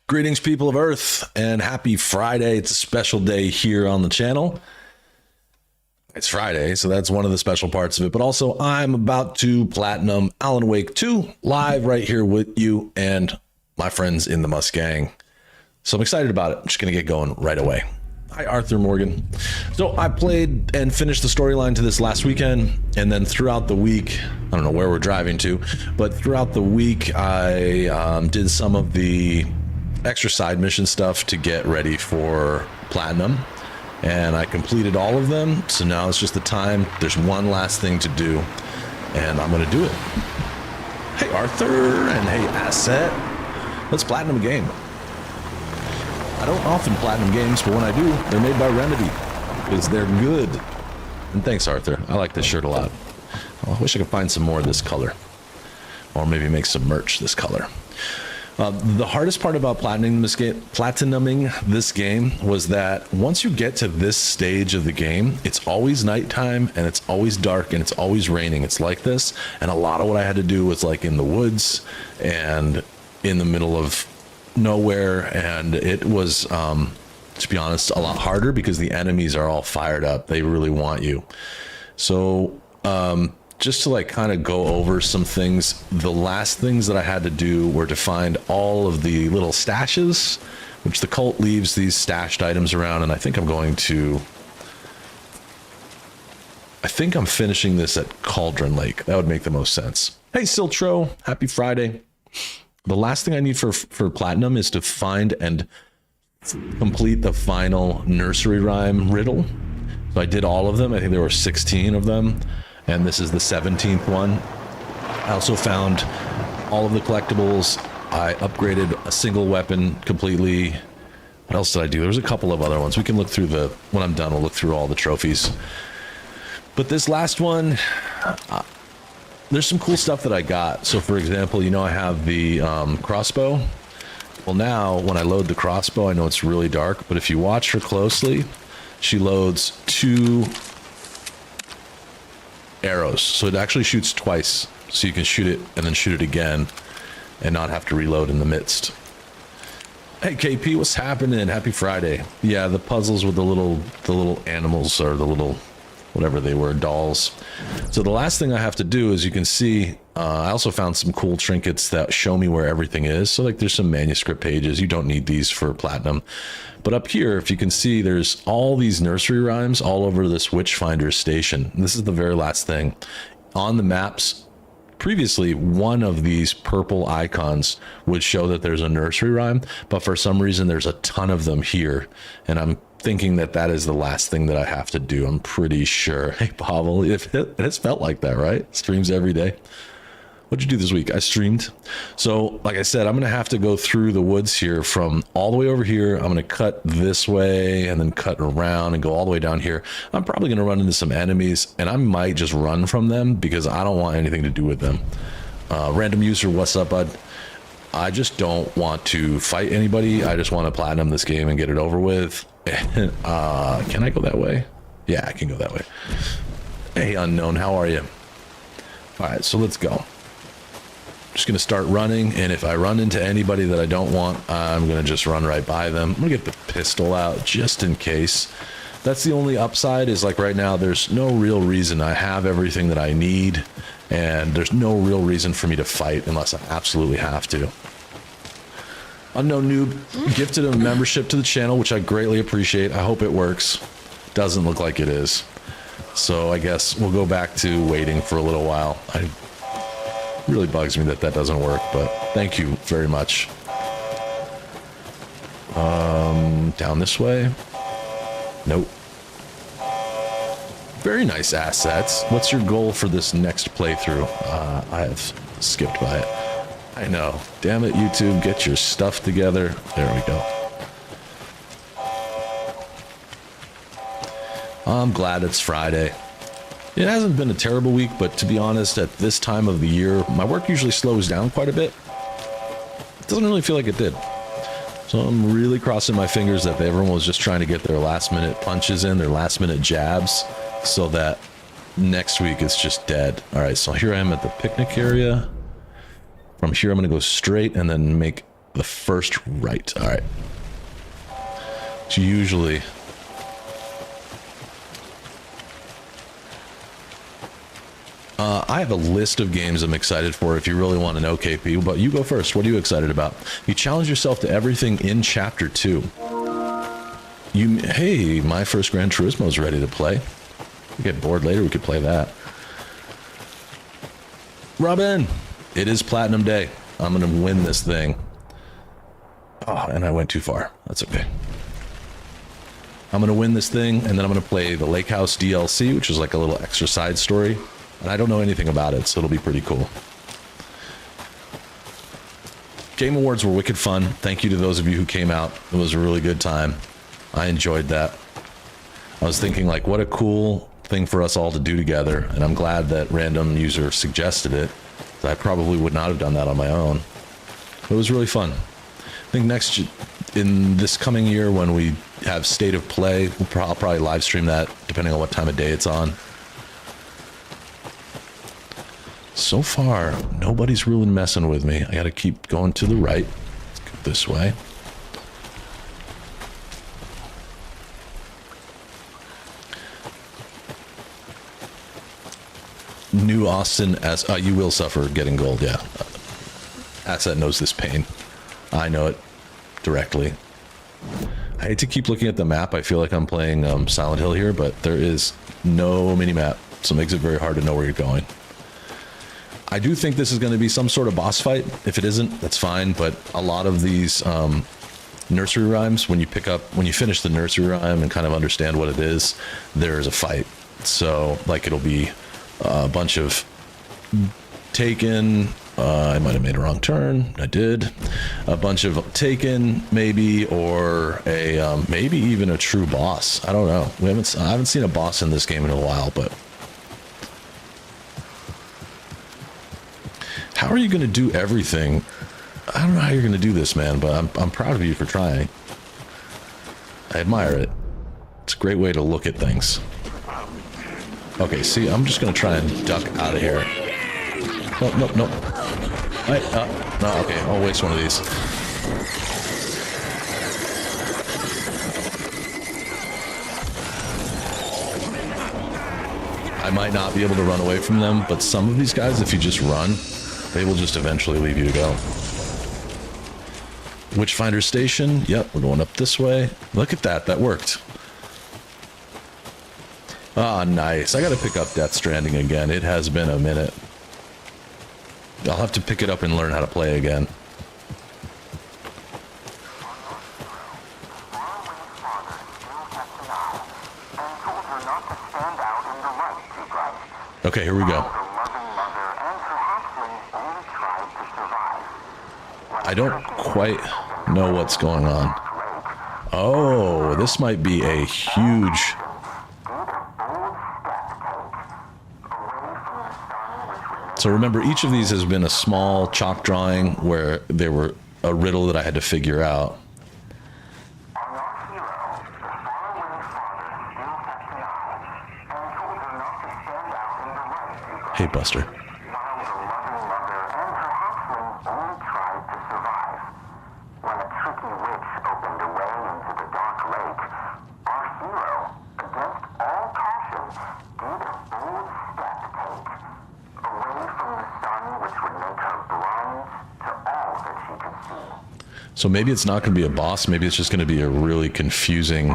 Greetings, people of Earth, and happy Friday. It's a special day here on the channel. It's Friday, so that's one of the special parts of it. But also, I'm about to platinum Alan Wake 2 live right here with you and my friends in the Mustang. So I'm excited about it. I'm just going to get going right away. Hi, Arthur Morgan. So I played and finished the storyline to this last weekend, and then throughout the week, I don't know where we're driving to, but throughout the week, I did some of the extra side mission stuff to get ready for platinum, and I completed all of them. So now it's just the time. There's one last thing to do, and I'm gonna do it. Hey Arthur, and hey Asset, let's platinum a game. I don't often platinum games, but when I do, they're made by Remedy because they're good. And thanks Arthur, I like this shirt a lot. I wish I could find some more of this color, or maybe make some merch this color. The hardest part about platinuming this game was that once you get to this stage of the game, it's always nighttime and it's always dark and it's always raining. It's like this, and a lot of what I had to do was like in the woods and in the middle of nowhere, and it was, to be honest, a lot harder because the enemies are all fired up. They really want you. So, just to like kind of go over some things, the last things that I had to do were to find all of the little stashes, which the cult leaves these stashed items around, and I think I'm finishing this at Cauldron Lake. That would make the most sense. Hey Siltro, happy Friday. The last thing I need for platinum is to find and complete the final nursery rhyme riddle. So I did all of them. I think there were 16 of them, and this is the 17th one. I also found all of the collectibles. I upgraded a single weapon completely. What else did I do? There was a couple of other ones. We can look through when I'm done, we'll look through all the trophies. But this last one, there's some cool stuff that I got. So for example, you know, I have the crossbow. Well, now when I load the crossbow, I know it's really dark, but if you watch her closely, she loads 2 arrows, so it actually shoots twice, so you can shoot it and then shoot it again and not have to reload in the midst. Hey KP, what's happening? Happy Friday. Yeah, the puzzles with the little animals, or the little whatever they were, dolls. So the last thing I have to do, as you can see, I also found some cool trinkets that show me where everything is. So like there's some manuscript pages. You don't need these for platinum, but up here, if you can see, there's all these nursery rhymes all over this Witchfinder station. This is the very last thing on the maps. Previously, one of these purple icons would show that there's a nursery rhyme, but for some reason there's a ton of them here, and I'm thinking that that is the last thing that I have to do. I'm pretty sure. Hey Pavel, it's felt like that, right? Streams every day. What'd you do this week? I streamed. So like I said, I'm gonna have to go through the woods here from all the way over here. I'm gonna cut this way and then cut around and go all the way down here. I'm probably gonna run into some enemies, and I might just run from them because I don't want anything to do with them. Random user, what's up, bud? I just don't want to fight anybody. I just want to platinum this game and get it over with. Can I go that way? Yeah, I can go that way. Hey Unknown, how are you? All right, so let's go. Just gonna start running, and if I run into anybody that I don't want, I'm gonna just run right by them. I'm gonna get the pistol out just in case. That's the only upside, is like right now there's no real reason. I have everything that I need, and there's no real reason for me to fight unless I absolutely have to. Unknown Noob gifted a membership to the channel, which I greatly appreciate. I hope it works. Doesn't look like it is, so I guess we'll go back to waiting for a little while. Really bugs me that that doesn't work, but thank you very much. Down this way? Nope. Very nice assets. What's your goal for this next playthrough? I have skipped by it. I know. Damn it, YouTube. Get your stuff together. There we go. I'm glad it's Friday. It hasn't been a terrible week, but to be honest, at this time of the year, my work usually slows down quite a bit. It doesn't really feel like it did. So I'm really crossing my fingers that everyone was just trying to get their last minute punches in, their last minute jabs, so that next week it's just dead. All right, so here I am at the picnic area. From here, I'm going to go straight and then make the first right. All right. So usually... I have a list of games I'm excited for if you really want to know, KP, but you go first. What are you excited about? You challenge yourself to everything in Chapter 2. Hey, my first Gran Turismo is ready to play. We get bored later, we could play that. Robin, it is Platinum Day. I'm going to win this thing. Oh, and I went too far. That's okay. I'm going to win this thing, and then I'm going to play the Lake House DLC, which is like a little extra side story. And I don't know anything about it, so it'll be pretty cool. Game Awards were wicked fun. Thank you to those of you who came out. It was a really good time. I enjoyed that. I was thinking, like, what a cool thing for us all to do together. And I'm glad that random user suggested it. I probably would not have done that on my own. It was really fun. I think in this coming year, when we have State of Play, I'll probably live stream that, depending on what time of day it's on. So far, nobody's really messing with me. I gotta keep going to the right. Let's go this way. New Austin as you will suffer getting gold. Yeah, Asset knows this pain. I know it directly. I hate to keep looking at the map. I feel like I'm playing Silent Hill here, but there is no mini map, so it makes it very hard to know where you're going. I do think this is going to be some sort of boss fight. If it isn't, that's fine. But a lot of these nursery rhymes, when you finish the nursery rhyme and kind of understand what it is, there's a fight. So, like, it'll be a bunch of Taken. I might have made a wrong turn. I did. A bunch of Taken, maybe, or a maybe even a true boss. I don't know. I haven't seen a boss in this game in a while, but. How are you going to do everything? I don't know how you're going to do this, man, but I'm proud of you for trying. I admire it. It's a great way to look at things. Okay, see, I'm just going to try and duck out of here. Oh, nope, nope. No, okay, I'll waste one of these. I might not be able to run away from them, but some of these guys, if you just run, they will just eventually leave you to go. Witchfinder Station. Yep, we're going up this way. Look at that. That worked. Ah, nice. I got to pick up Death Stranding again. It has been a minute. I'll have to pick it up and learn how to play again. Okay, here we go. I don't quite know what's going on. Oh, this might be a huge... So remember, each of these has been a small chalk drawing where there were a riddle that I had to figure out. Hey, Buster. So maybe it's not going to be a boss. Maybe it's just going to be a really confusing...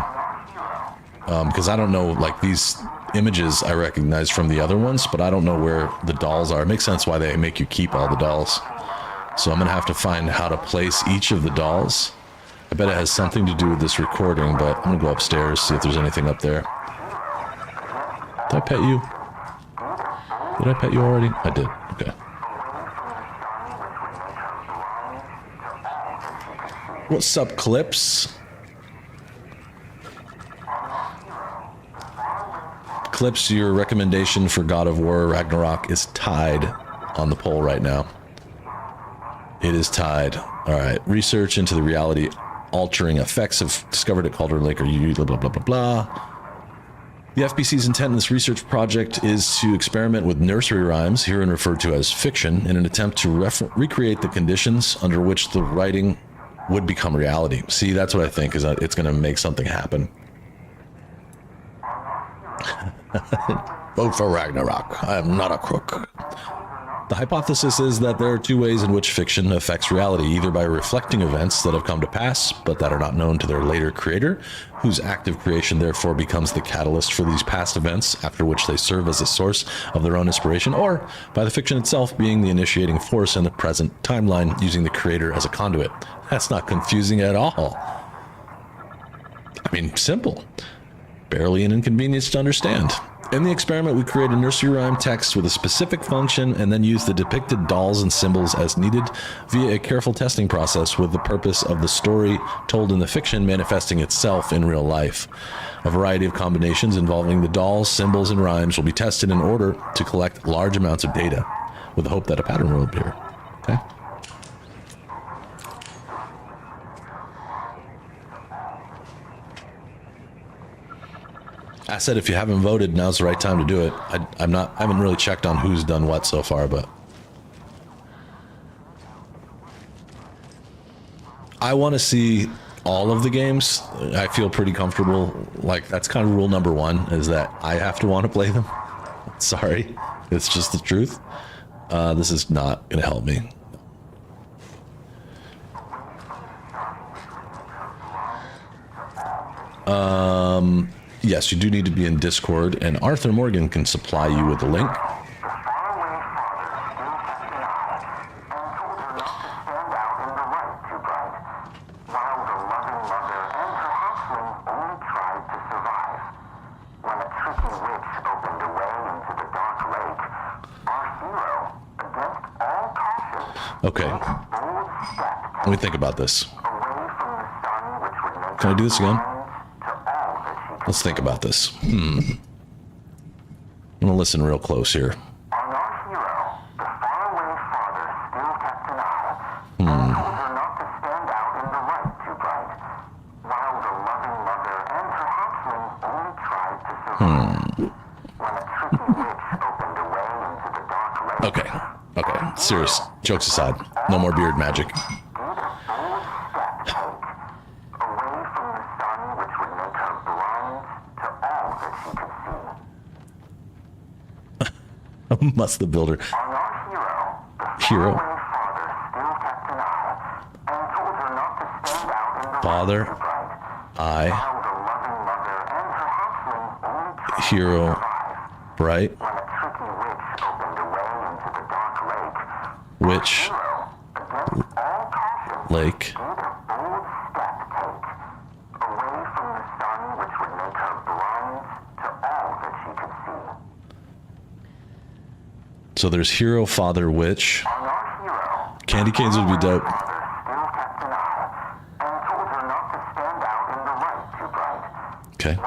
because I don't know, like, these images I recognize from the other ones, but I don't know where the dolls are. It makes sense why they make you keep all the dolls. So I'm going to have to find how to place each of the dolls. I bet it has something to do with this recording, but I'm going to go upstairs, see if there's anything up there. Did I pet you? Did I pet you already? I did. Okay. What's up, Clips? Clips, your recommendation for God of War Ragnarok is tied on the poll right now. It is tied. All right. Research into the reality altering effects of discovered at Cauldron Lake are you blah blah blah blah blah. The FBC's intent in this research project is to experiment with nursery rhymes, herein referred to as fiction, in an attempt to recreate the conditions under which the writing would become reality. See, that's what I think, is that it's going to make something happen. Vote for Ragnarok. I am not a crook. The hypothesis is that there are two ways in which fiction affects reality, either by reflecting events that have come to pass, but that are not known to their later creator, whose active creation therefore becomes the catalyst for these past events, after which they serve as a source of their own inspiration, or by the fiction itself being the initiating force in the present timeline, using the creator as a conduit. That's not confusing at all. I mean, simple. Barely an inconvenience to understand. In the experiment, we create a nursery rhyme text with a specific function and then use the depicted dolls and symbols as needed via a careful testing process, with the purpose of the story told in the fiction manifesting itself in real life. A variety of combinations involving the dolls, symbols, and rhymes will be tested in order to collect large amounts of data, with the hope that a pattern will appear. Okay? I said, if you haven't voted, now's the right time to do it. I haven't really checked on who's done what so far, but I want to see all of the games. I feel pretty comfortable. Like, that's kind of rule number one, is that I have to want to play them. Sorry, it's just the truth. This is not going to help me. Yes, you do need to be in Discord, and Arthur Morgan can supply you with the link. Okay. Let me think about this. Can I do this again? Let's think about this. I'm gonna listen real close here. Okay. Serious. Jokes aside. No more beard magic. Must the builder. Hero. Father. I. Hero. Bright. Witch. Lake. So there's Hero, Father, Witch. Candy canes would be dope. Okay.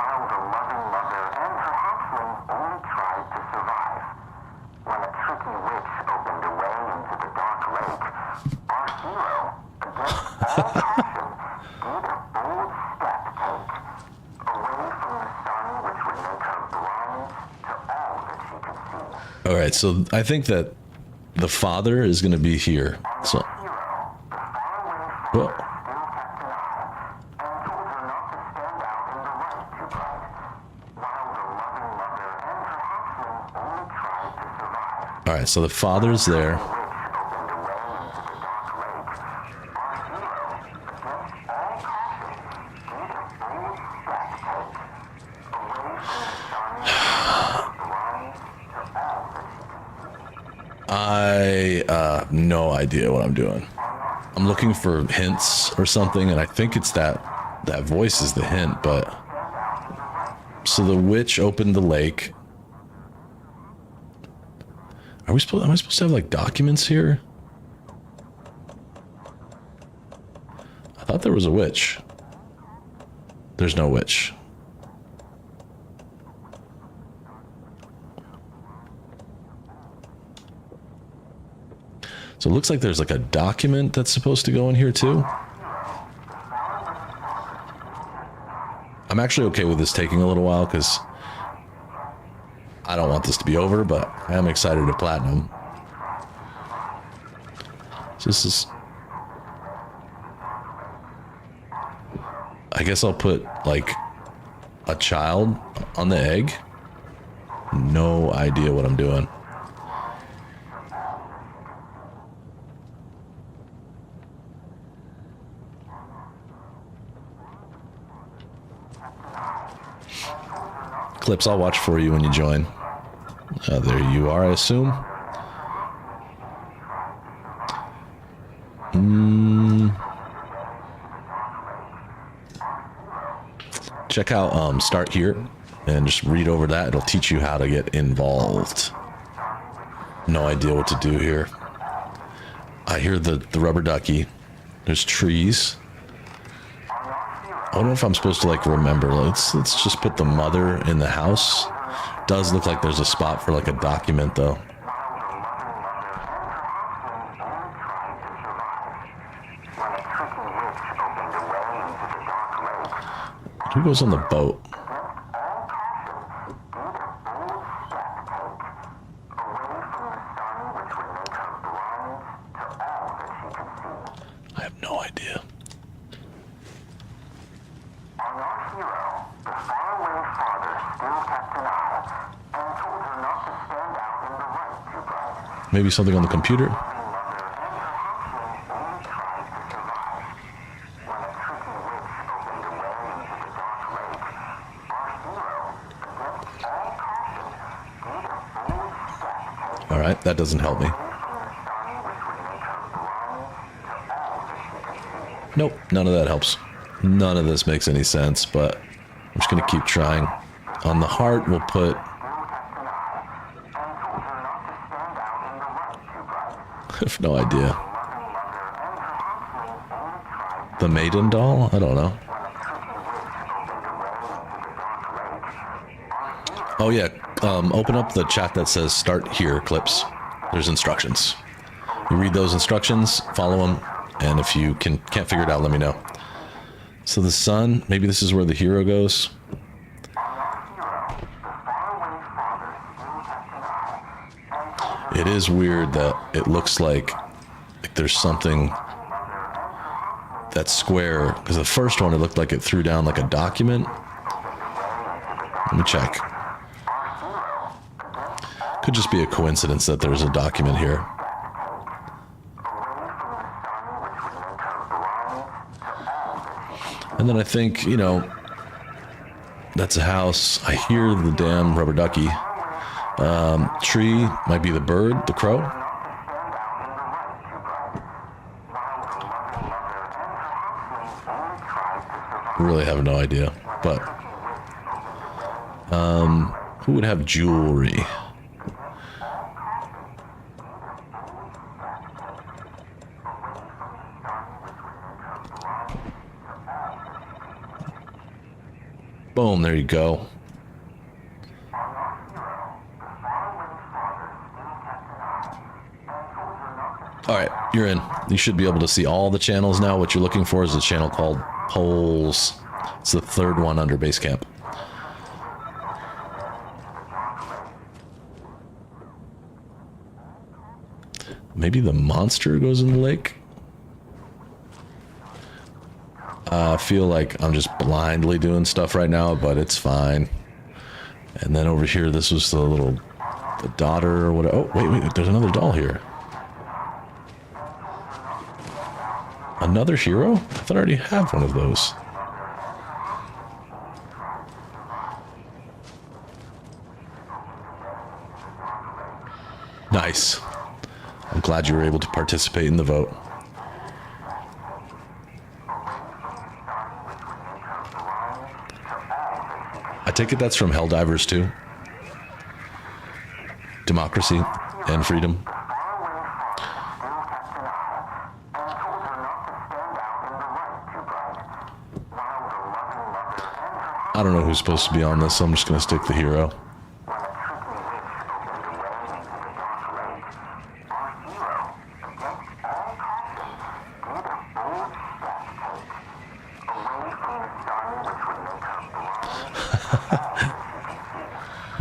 All right, so I think that the father is going to be here. So, well, all right, so the father's there. No idea what I'm doing. I'm looking for hints or something, and I think it's that voice is the hint, but so the witch opened the lake. Am I supposed to have like documents here? I thought there was a witch. There's no witch. So it looks like there's like a document that's supposed to go in here too. I'm actually okay with this taking a little while because I don't want this to be over, but I am excited to platinum. So this is... I guess I'll put, like, a child on the egg. No idea what I'm doing. Clips, I'll watch for you when you join. There you are, I assume. Check out Start Here and just read over that. It'll teach you how to get involved. No idea what to do here. I hear the rubber ducky. There's trees. I don't know if I'm supposed to like remember. Let's just put the mother in the house. Does look like there's a spot for like a document though. Who goes on the boat? I have no idea. Maybe something on the computer? Alright, that doesn't help me. Nope, none of that helps. None of this makes any sense, but I'm just gonna keep trying. On the heart, we'll put... I have no idea. The maiden doll? I don't know. Oh yeah, open up the chat that says Start Here, Clips. There's instructions. You read those instructions, follow them, and if you can't figure it out, let me know. So the sun, maybe this is where the hero goes. It is weird that it looks like there's something that's square, because the first one it looked like it threw down like a document. Let me check. Could just be a coincidence that there's a document here. And then I think, you know, that's a house. I hear the damn rubber ducky. Tree might be the bird, the crow. Really have no idea, but who would have jewelry? Boom, there you go. Alright, you're in. You should be able to see all the channels now. What you're looking for is a channel called Polls. It's the third one under Basecamp. Maybe the monster goes in the lake? I feel like I'm just blindly doing stuff right now, but it's fine. And then over here, this was the daughter or whatever. Oh, wait, there's another doll here. Another hero? I thought I already have one of those. Nice. I'm glad you were able to participate in the vote. I take it that's from Helldivers too. Democracy and freedom. I don't know who's supposed to be on this, so I'm just going to stick the hero.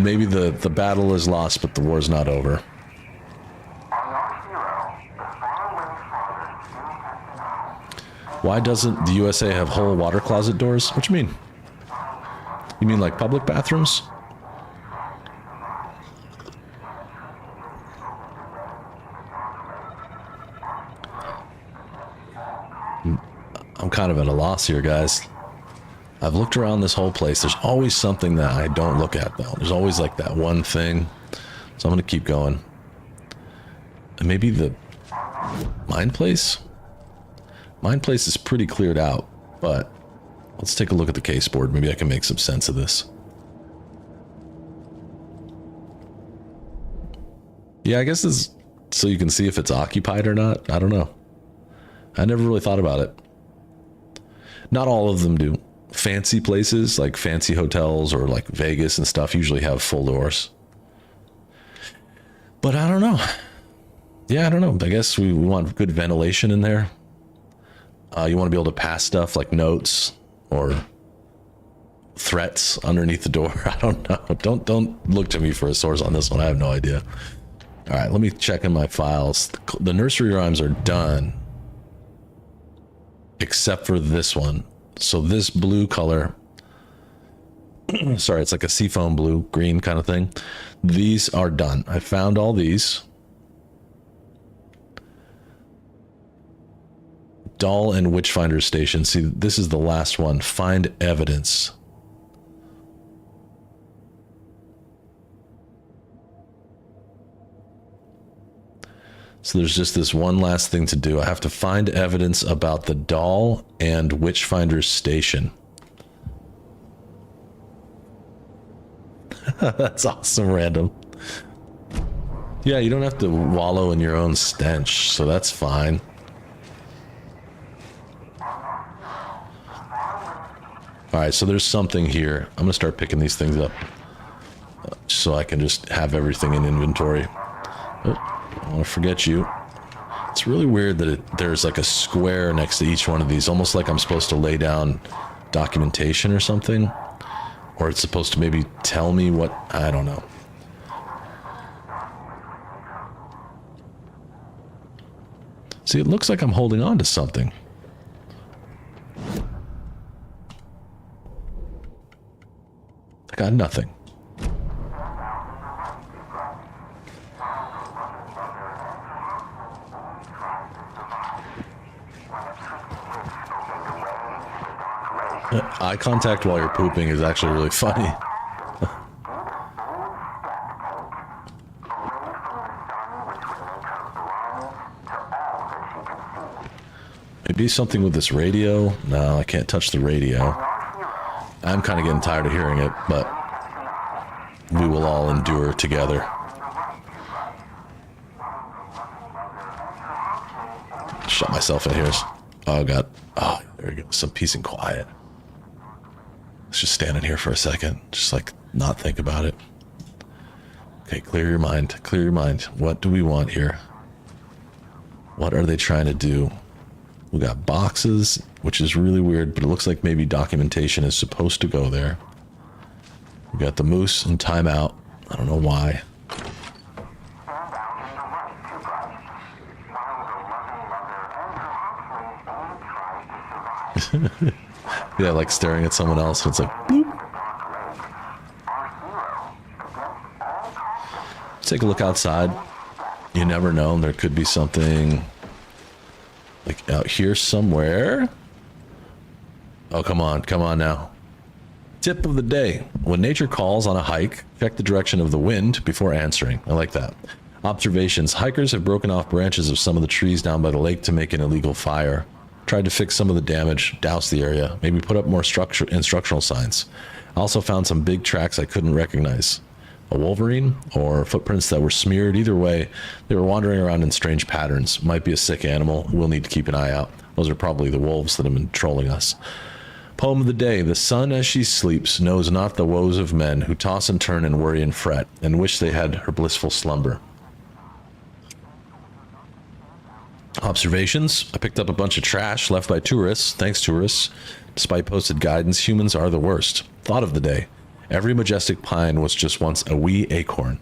Maybe the battle is lost, but the war's not over. Why doesn't the USA have whole water closet doors? What you mean? You mean like public bathrooms? I'm kind of at a loss here, guys. I've looked around this whole place. There's always something that I don't look at, though. There's always like that one thing. So I'm going to keep going. And maybe the mine place? Mine place is pretty cleared out, but let's take a look at the case board. Maybe I can make some sense of this. Yeah, I guess it's so you can see if it's occupied or not. I don't know. I never really thought about it. Not all of them do. Fancy places, like fancy hotels or like Vegas and stuff, usually have full doors. But I don't know. Yeah, I don't know. I guess we want good ventilation in there. You want to be able to pass stuff like notes or threats underneath the door. I don't know. Don't look to me for a source on this one. I have no idea. All right, let me check in my files. The nursery rhymes are done, except for this one. So this blue color, sorry, it's like a seafoam blue, green kind of thing. These are done. I found all these. Doll and Witchfinder Station. See, this is the last one. Find evidence. So there's just this one last thing to do. I have to find evidence about the doll and Witchfinder Station. That's awesome, random. Yeah, you don't have to wallow in your own stench, so that's fine. Alright, so there's something here. I'm gonna start picking these things up so I can just have everything in inventory. Oh, I don't want to forget you. It's really weird that there's like a square next to each one of these, almost like I'm supposed to lay down documentation or something. Or it's supposed to maybe tell me what... I don't know. See, it looks like I'm holding on to something. I got nothing. Eye contact while you're pooping is actually really funny. Maybe something with this radio? No, I can't touch the radio. I'm kind of getting tired of hearing it, but we will all endure together. Shut myself in here. Oh, God. Oh, there we go. Some peace and quiet. Let's just stand in here for a second. Just, like, not think about it. Okay, clear your mind. Clear your mind. What do we want here? What are they trying to do? We got boxes, which is really weird, but it looks like maybe documentation is supposed to go there. We got the moose and timeout. I don't know why. Yeah, like staring at someone else. It's like, boop. Let's take a look outside. You never know. There could be something like out here somewhere. Oh, come on. Come on now. Tip of the day. When nature calls on a hike, check the direction of the wind before answering. I like that. Observations. Hikers have broken off branches of some of the trees down by the lake to make an illegal fire. Tried to fix some of the damage, douse the area, maybe put up more instructional signs. I also found some big tracks I couldn't recognize. A wolverine or footprints that were smeared. Either way, they were wandering around in strange patterns. Might be a sick animal. We'll need to keep an eye out. Those are probably the wolves that have been trolling us. Poem of the day. The sun as she sleeps knows not the woes of men who toss and turn and worry and fret and wish they had her blissful slumber. Observations. I picked up a bunch of trash left by tourists. Thanks, tourists. Despite posted guidance, humans are the worst. Thought of the day. Every majestic pine was just once a wee acorn.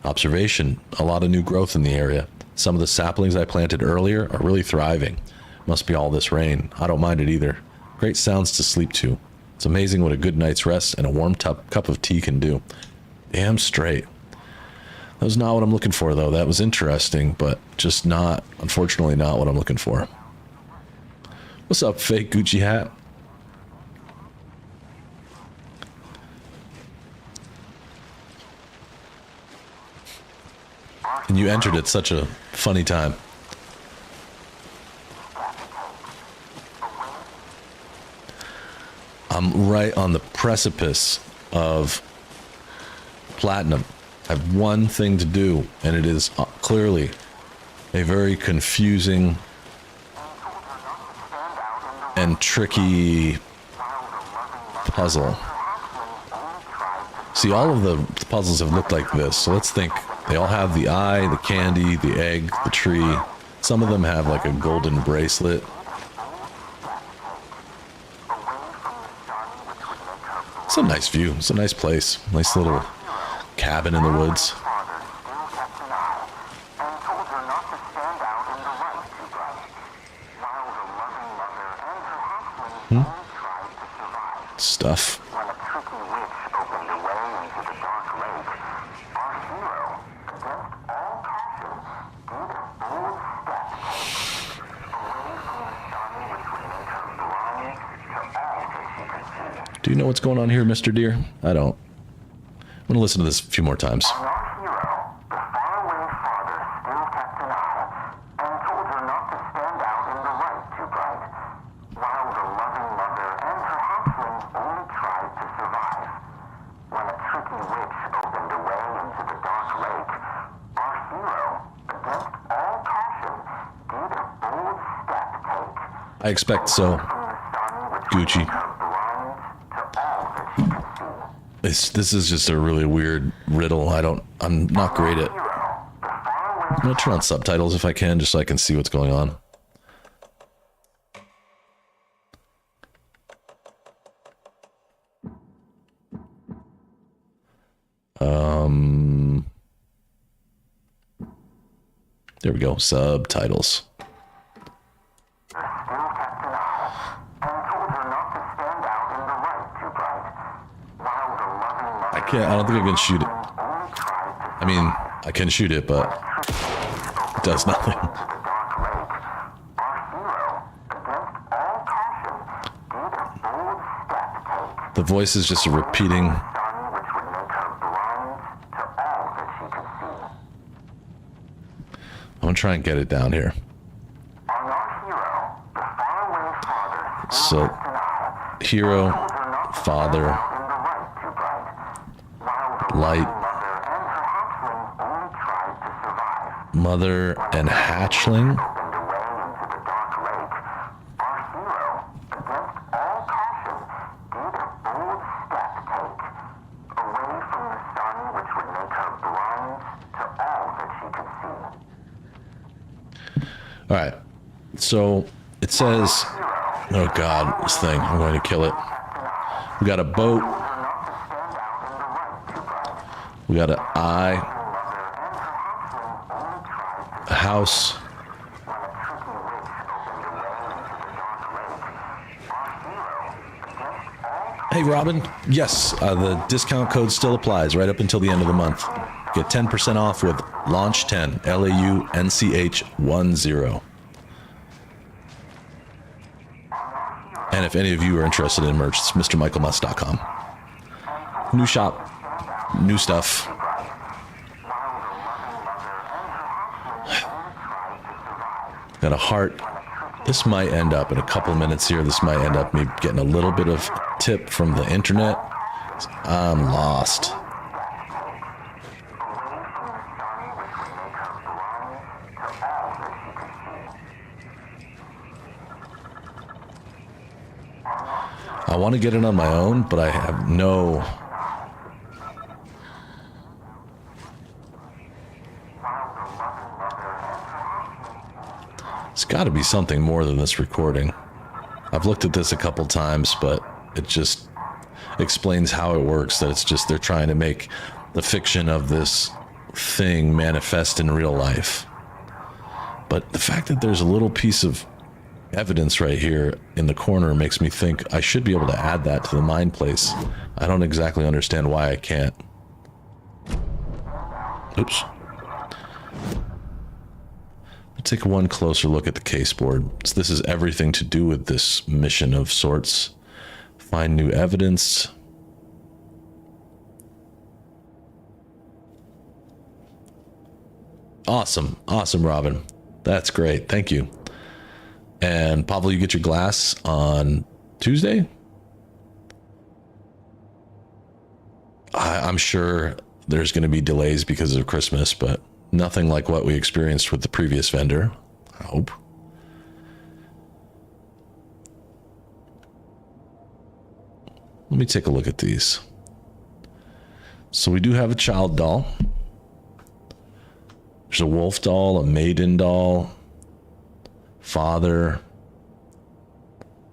Observation, a lot of new growth in the area. Some of the saplings I planted earlier are really thriving. Must be all this rain. I don't mind it either. Great sounds to sleep to. It's amazing what a good night's rest and a warm cup of tea can do. Damn straight. That was not what I'm looking for, though. That was interesting, but just not, unfortunately, not what I'm looking for. What's up, fake Gucci hat? And you entered at such a funny time. I'm right on the precipice of platinum. I have one thing to do, and it is clearly a very confusing and tricky puzzle. See, all of the puzzles have looked like this, so let's think. They all have the eye, the candy, the egg, the tree. Some of them have like a golden bracelet. It's a nice view. It's a nice place. Nice little cabin in the woods. Stuff. Do you know what's going on here, Mr. Deer? I don't. I'm gonna listen to this a few more times. I expect so, Gucci. This is just a really weird riddle. I'm not great at... I'm gonna turn on subtitles if I can, just so I can see what's going on. There we go, subtitles. I don't think I can shoot it. I mean, I can shoot it, but it does nothing. The voice is just repeating. I'm gonna try and get it down here. So, hero, father, light, mother, and hatchling. All right, so it says, oh God, this thing, I'm going to kill it. We got a boat. We got an eye, a house, hey Robin, yes, the discount code still applies right up until the end of the month. Get 10% off with Launch10, LAUNCH10. And if any of you are interested in merch, it's MrMichaelMust.com. New shop. New stuff. Got a heart. This might end up in a couple minutes here. This might end up me getting a little bit of tip from the internet. I'm lost. I want to get it on my own, but I have no... It's got to be something more than this recording. I've looked at this a couple times, but it just... explains how it works, that it's just they're trying to make the fiction of this thing manifest in real life. But the fact that there's a little piece of evidence right here in the corner makes me think I should be able to add that to the mine place. I don't exactly understand why I can't. Oops. Let's take one closer look at the case board. So this is everything to do with this mission of sorts. Find new evidence. Awesome. Awesome, Robin. That's great. Thank you. And Pablo, you get your glass on Tuesday? I'm sure there's going to be delays because of Christmas, but nothing like what we experienced with the previous vendor, I hope. Let me take a look at these. So we do have a child doll. There's a wolf doll, a maiden doll, father,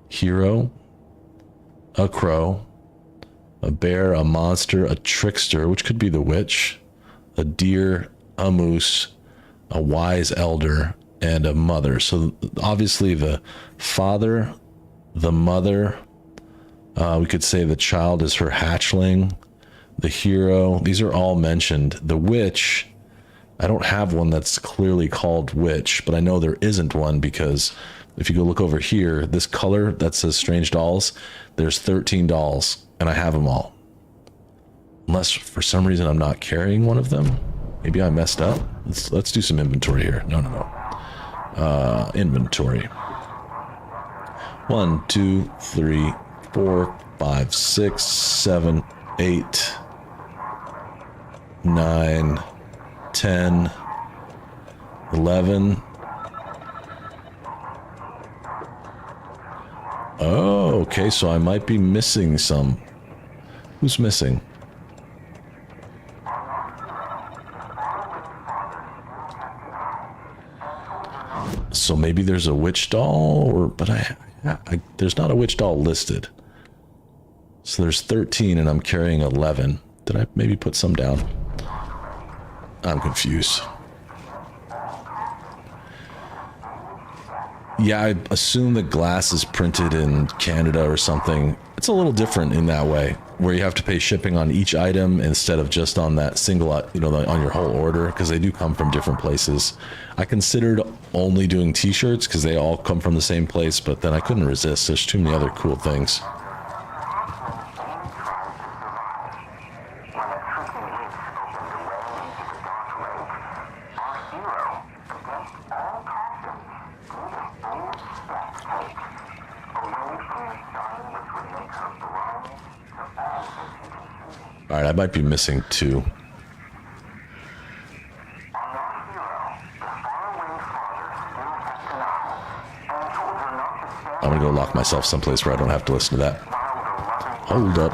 hero, a crow, a bear, a monster, a trickster, which could be the witch, a deer, a moose, a wise elder, and a mother. So obviously the father, the mother, we could say the child is her hatchling, the hero, these are all mentioned. The witch, I don't have one that's clearly called witch, but I know there isn't one because if you go look over here, this color that says strange dolls, there's 13 dolls and I have them all. Unless for some reason I'm not carrying one of them. Maybe I messed up. Let's do some inventory here. No. Inventory. 1, 2, 3, 4, 5, 6, 7, 8, 9, 10, 11. Oh, okay, so I might be missing some. Who's missing? So maybe there's a witch doll, or but there's not a witch doll listed. So there's 13 and I'm carrying 11. Did I maybe put some down? I'm confused. Yeah, I assume the glass is printed in Canada or something. It's a little different in that way, where you have to pay shipping on each item instead of just on that single, on your whole order, because they do come from different places. I considered only doing t-shirts because they all come from the same place, but then I couldn't resist. There's too many other cool things. All right, I might be missing 2. I'm gonna go lock myself someplace where I don't have to listen to that. Hold up.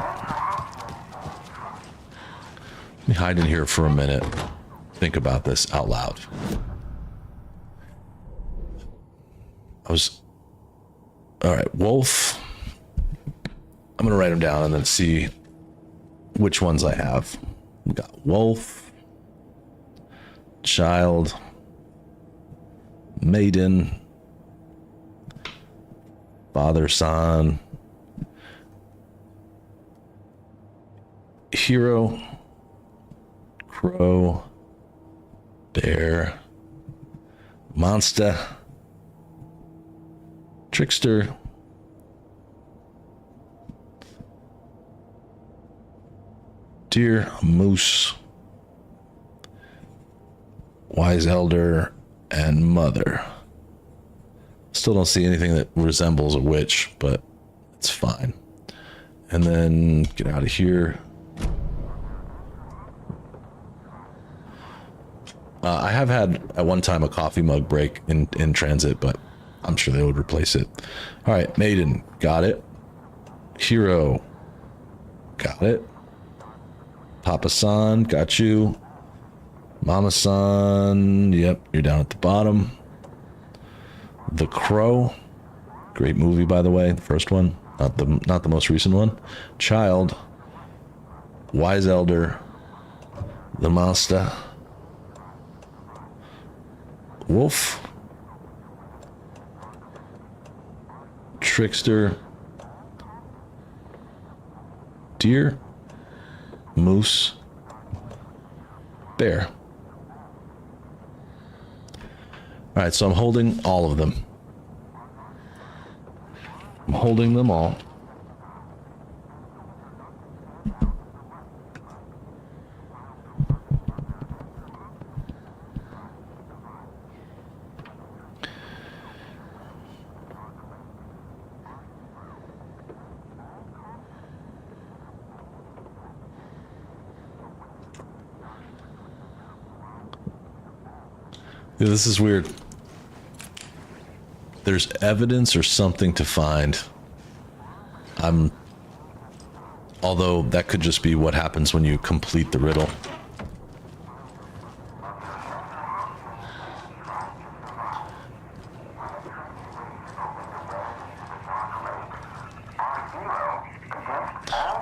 Let me hide in here for a minute. Think about this out loud. All right, wolf. I'm gonna write them down and then see which ones I have. We got wolf, child, maiden, father, son, hero, crow, bear, monster, trickster, deer, moose, wise elder, and mother. Still don't see anything that resembles a witch, but it's fine. And then get out of here. I have had at one time a coffee mug break in transit, but I'm sure they would replace it. All right, maiden, got it. Hero, got it. Papa San, got you. Mama San, yep, you're down at the bottom. The Crow, great movie by the way, the first one. Not the most recent one. Child, wise elder, the master, wolf, trickster, deer, moose, bear. All right, so I'm holding all of them. I'm holding them all. Yeah, this is weird. There's evidence or something to find. Although that could just be what happens when you complete the riddle.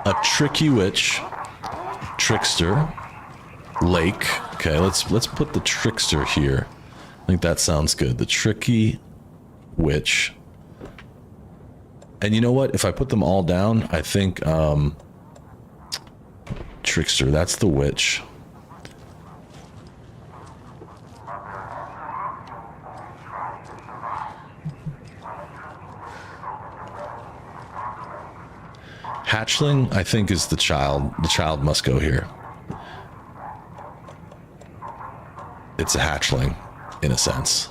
A tricky witch, trickster, lake. Okay, let's put the trickster here. I think that sounds good. The tricky witch. And you know what? If I put them all down, I think trickster, that's the witch. Hatchling, I think, is the child. The child must go here. It's a hatchling, in a sense.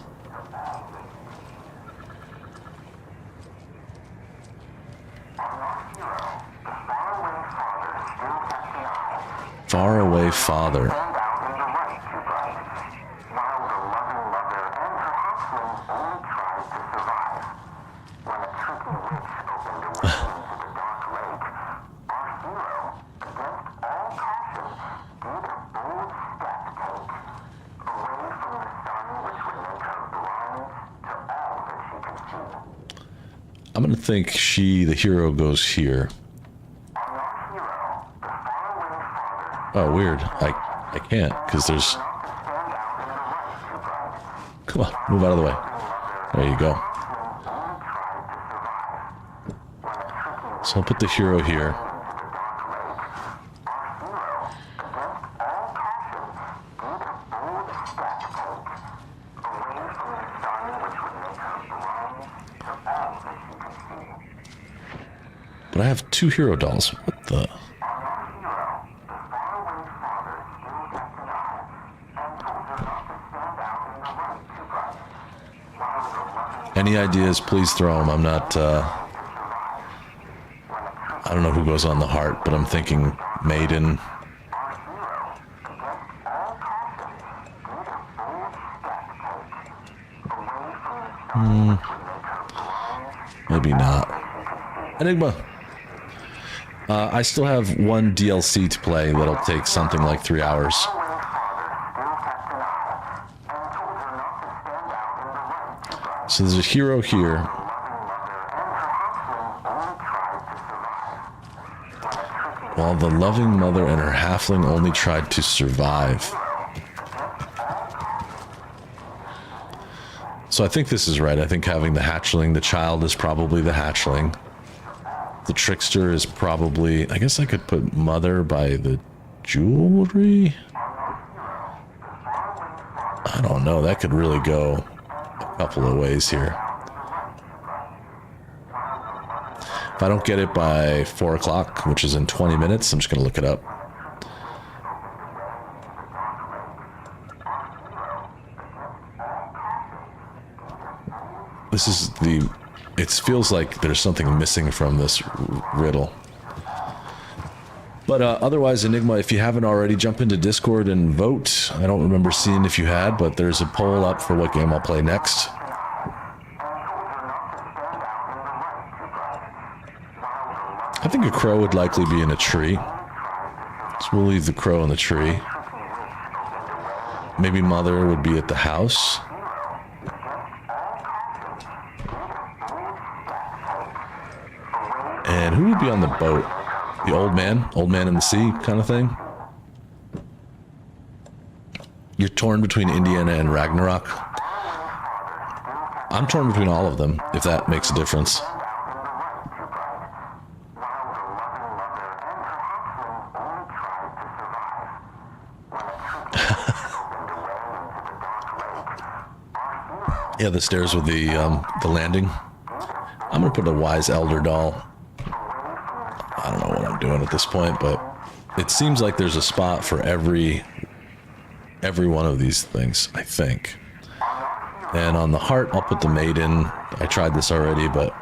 Faraway father. I'm gonna think the hero goes here. Oh, weird. I can't, because there's... Come on, move out of the way. There you go. So I'll put the hero here. But I have 2 hero dolls. What the... Any ideas, please throw them. I'm not, I don't know who goes on the heart, but I'm thinking maiden. Maybe not. Enigma. I still have 1 DLC to play that'll take something like 3 hours. So there's a hero here. While the loving mother and her halfling only tried to survive. So I think this is right. I think having the hatchling, the child is probably the hatchling. The trickster is probably... I guess I could put mother by the jewelry? I don't know. That could really go a couple of ways here. If I don't get it by 4 o'clock, which is in 20 minutes, I'm just going to look it up. This is the... It feels like there's something missing from this riddle. But otherwise, Enigma, if you haven't already, jump into Discord and vote. I don't remember seeing if you had, but there's a poll up for what game I'll play next. I think a crow would likely be in a tree. So we'll leave the crow in the tree. Maybe mother would be at the house. Who would be on the boat? The old man? Old man in the sea kind of thing? You're torn between Indiana and Ragnarok? I'm torn between all of them, if that makes a difference. Yeah, the stairs with the landing. I'm gonna put a wise elder doll. I don't know what I'm doing at this point, but it seems like there's a spot for every one of these things, I think. And on the heart, I'll put the maiden. I tried this already, but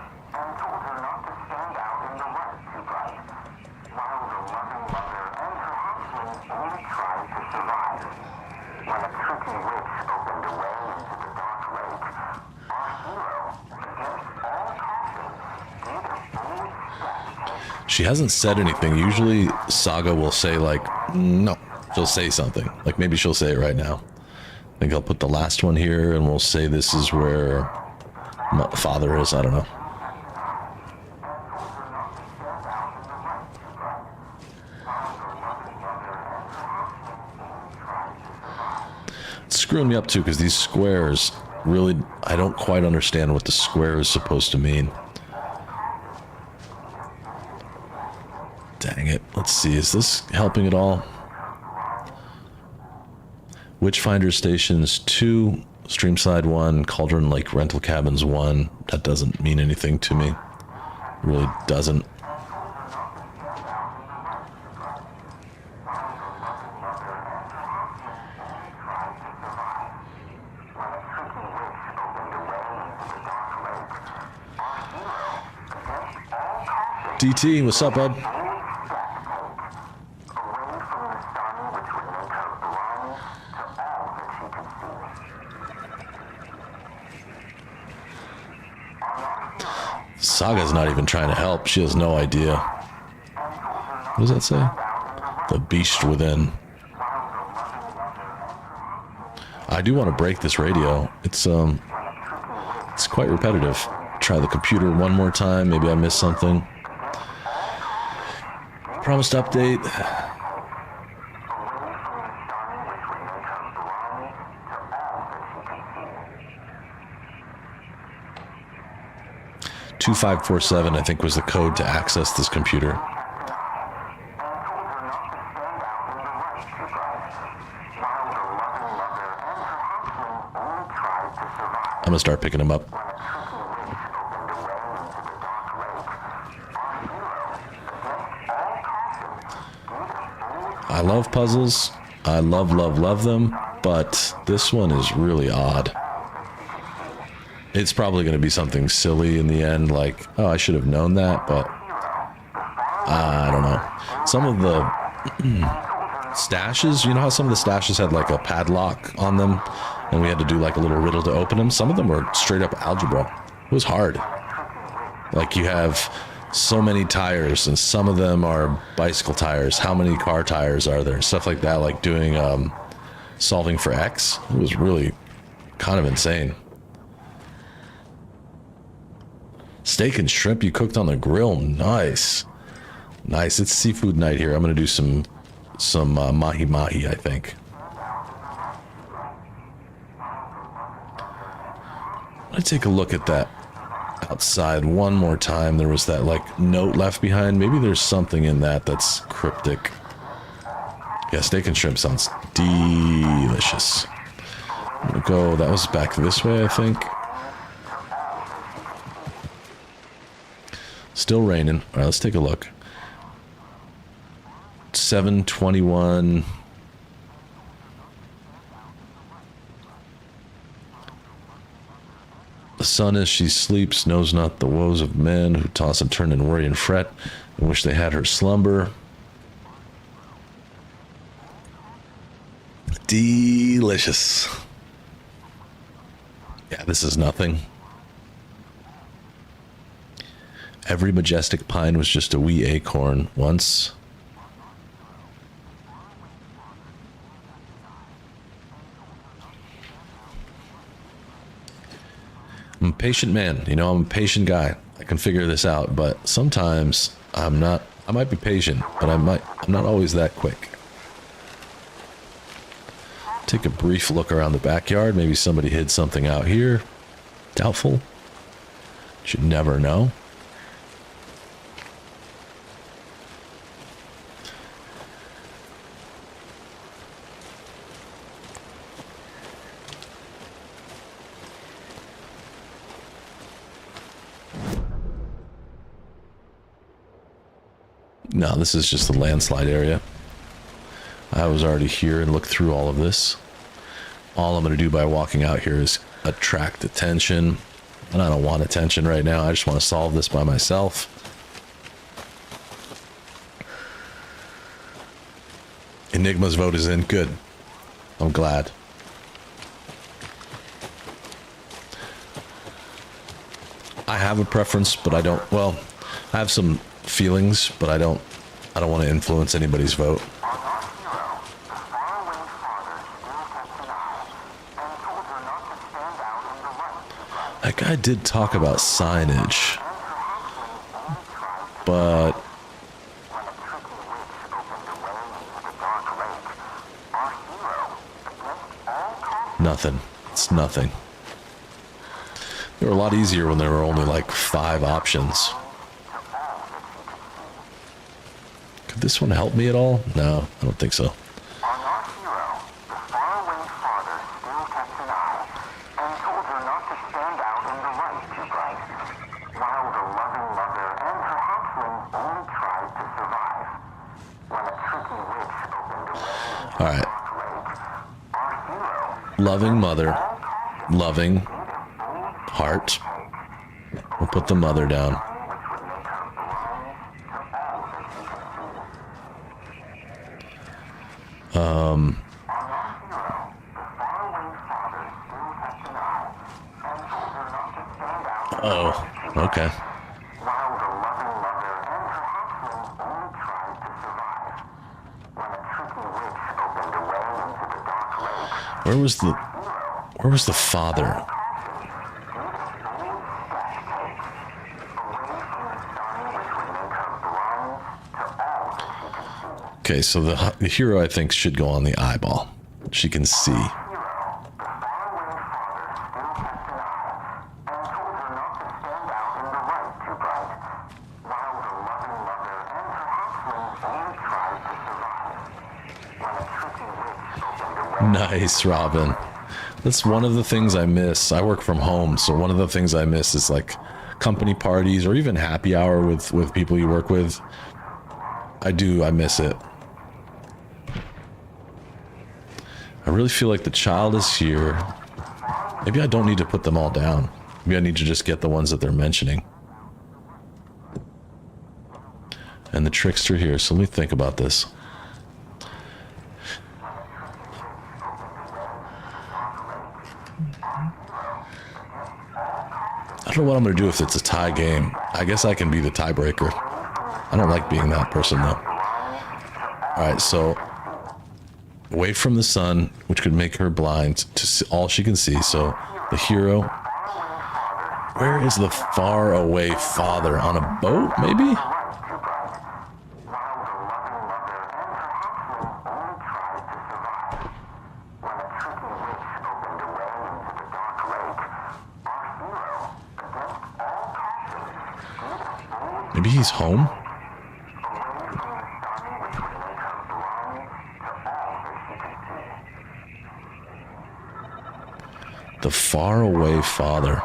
she hasn't said anything. Usually Saga will say like, no, she'll say something. Like maybe she'll say it right now. I think I'll put the last one here and we'll say this is where my father is. I don't know. It's screwing me up too because these squares really, I don't quite understand what the square is supposed to mean. Dang it. Let's see. Is this helping at all? Witchfinder Stations 2, Streamside 1, Cauldron Lake Rental Cabins 1. That doesn't mean anything to me. It really doesn't. DT, what's up, bud? Saga's not even trying to help. She has no idea. What does that say? The beast within. I do want to break this radio. It's quite repetitive. Try the computer one more time. Maybe I missed something. Promised update. "2547" I think was the code to access this computer. I'm gonna start picking them up. I love puzzles. I love them, but this one is really odd. It's probably going to be something silly in the end, like, oh, I should have known that, but I don't know. Some of the stashes, you know how some of the stashes had like a padlock on them, and we had to do like a little riddle to open them? Some of them were straight up algebra. It was hard. Like you have so many tires, and some of them are bicycle tires. How many car tires are there? Stuff like that, like doing solving for X. It was really kind of insane. Steak and shrimp you cooked on the grill. Nice. Nice. It's seafood night here. I'm going to do some mahi-mahi, I think. I'm going to take a look at that outside one more time. There was that, like, note left behind. Maybe there's something in that that's cryptic. Yeah, steak and shrimp sounds delicious. I'm going to go... That was back this way, I think. Still raining. All right, let's take a look. 7:21. The sun as she sleeps knows not the woes of men who toss and turn and worry and fret and wish they had her slumber. Delicious. Yeah, this is nothing. Every majestic pine was just a wee acorn once. I'm a patient man, you know, I'm a patient guy. I can figure this out, but sometimes I might be patient, but I'm not always that quick. Take a brief look around the backyard. Maybe somebody hid something out here. Doubtful. Should never know. No, this is just the landslide area. I was already here and looked through all of this. All I'm going to do by walking out here is attract attention. And I don't want attention right now. I just want to solve this by myself. Enigma's vote is in. Good. I'm glad. I have a preference, but I don't... Well, I have some feelings, but I don't want to influence anybody's vote. That guy did talk about signage, but nothing. It's nothing. They were a lot easier when there were only like 5 options. Could this one help me at all? No, I don't think so. All right. Loving mother, loving heart. We'll put the mother down. Oh, okay. Where was the father? Okay, so the hero, I think, should go on the eyeball. She can see. Nice, Robin. That's one of the things I miss. I work from home, so one of the things I miss is like company parties or even happy hour with people you work with. I miss it. I really feel like the child is here. Maybe I don't need to put them all down. Maybe I need to just get the ones that they're mentioning. And the trickster here, so let me think about this. I don't know what I'm going to do if it's a tie game. I guess I can be the tiebreaker. I don't like being that person, though. Alright, so away from the sun, which could make her blind to see all she can see. So the hero. Where is the far away father? On a boat, maybe? Maybe he's home? The faraway father.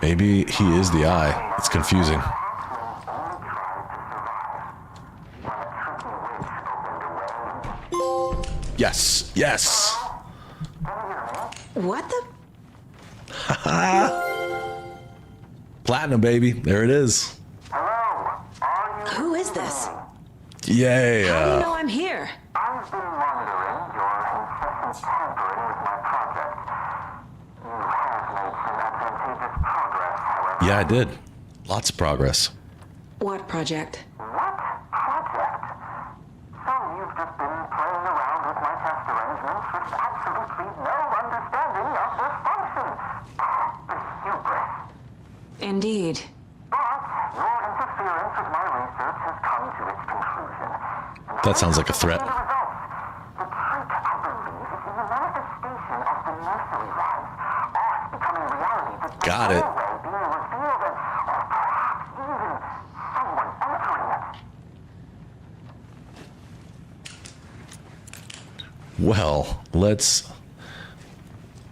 Maybe he is the eye. It's confusing. Yes, yes. What the? Platinum, baby. There it is. Who is this? Yeah. How do you know I'm here? I've been monitoring your incessant tampering with my project. You have made some advantageous progress, however. Yeah, I did. Lots of progress. What project? What project? So you've just been playing around with my test arrangements with absolutely no understanding of their function. Indeed. But your interference with my research has come to its conclusion. That sounds like a threat. The results. The trick, I believe, is in the manifestation of the nursery rhymes. Art becoming reality, but the Got it. doorway being revealed and, or perhaps even someone entering it. Well, let's.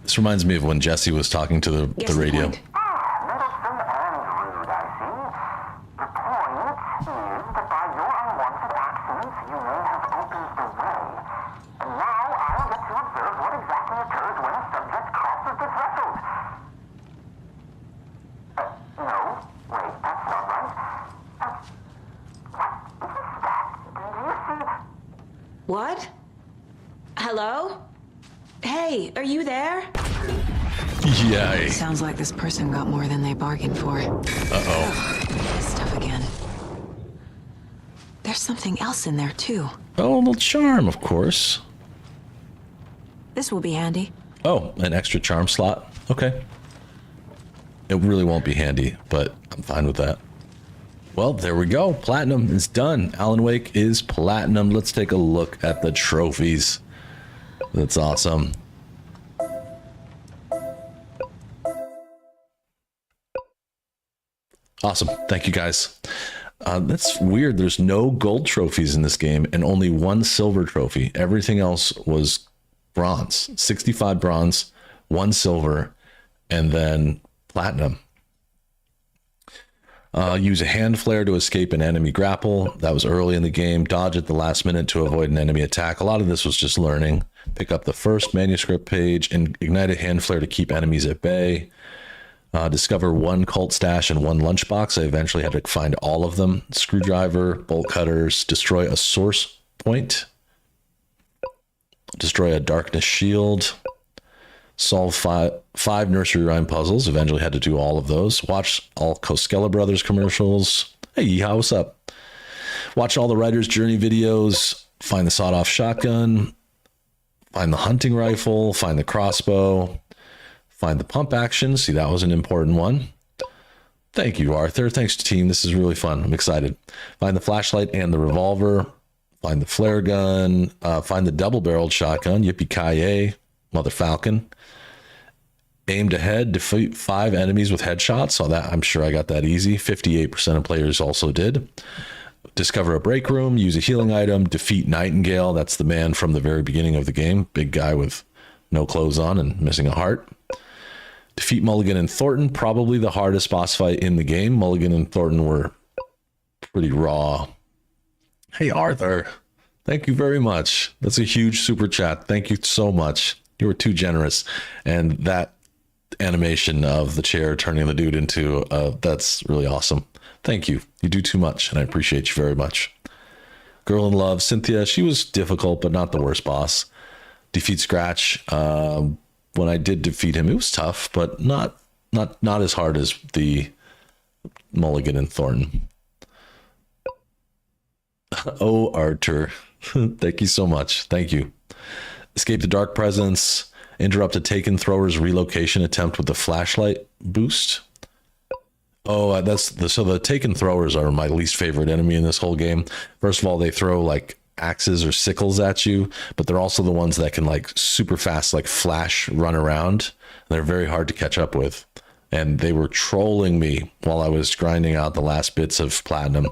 This reminds me of when Jesse was talking to the Guess the radio. point. Meddlesome and rude, I see. The point is that by your unwanted actions, you may have opened the way. And now I'll get to observe what exactly occurs when a subject crosses the threshold. No, wait, that's not right. What is that? Do you see? What? Hello? Hey, are you there? Yay. Sounds like this person got more than they bargained for. Uh-oh. This stuff again. There's something else in there, too. Oh, a little charm, of course. This will be handy. Oh, an extra charm slot. Okay. It really won't be handy, but I'm fine with that. Well, there we go. Platinum is done. Alan Wake is platinum. Let's take a look at the trophies. That's awesome. Awesome. Thank you, guys. That's weird. There's no gold trophies in this game and only one silver trophy. Everything else was bronze. 65 bronze, 1 silver, and then platinum. Use a hand flare to escape an enemy grapple. That was early in the game. Dodge at the last minute to avoid an enemy attack. A lot of this was just learning. Pick up the first manuscript page and ignite a hand flare to keep enemies at bay. Discover 1 cult stash and 1 lunchbox. I eventually had to find all of them. Screwdriver, bolt cutters, destroy a source point. Destroy a darkness shield. Solve five nursery rhyme puzzles. Eventually had to do all of those. Watch all Koskela Brothers commercials. Hey, Yeehaw, what's up? Watch all the Writer's Journey videos. Find the sawed-off shotgun. Find the hunting rifle. Find the crossbow. Find the pump action. See, that was an important one. Thank you, Arthur. Thanks, team. This is really fun. I'm excited. Find the flashlight and the revolver. Find the flare gun. Find the double-barreled shotgun. Yippee-ki-yay, Mother Falcon. Aimed ahead, defeat 5 enemies with headshots. So that, I'm sure I got that easy. 58% of players also did. Discover a break room, use a healing item, defeat Nightingale. That's the man from the very beginning of the game. Big guy with no clothes on and missing a heart. Defeat Mulligan and Thornton, probably the hardest boss fight in the game. Mulligan and Thornton were pretty raw. Hey, Arthur, thank you very much. That's a huge super chat. Thank you so much. You were too generous. And that animation of the chair turning the dude into that's really awesome. Thank you. You do too much, and I appreciate you very much. Girl in Love, Cynthia, she was difficult, but not the worst boss. Defeat Scratch. When I did defeat him, it was tough, but not as hard as the Mulligan and Thornton. Oh, Arthur, thank you so much. Thank you. Escape the Dark Presence. Interrupt a Taken Thrower's relocation attempt with the flashlight boost. Oh, so the Taken Throwers are my least favorite enemy in this whole game. First of all, they throw like axes or sickles at you, but they're also the ones that can like super fast, like flash run around. And they're very hard to catch up with. And they were trolling me while I was grinding out the last bits of platinum.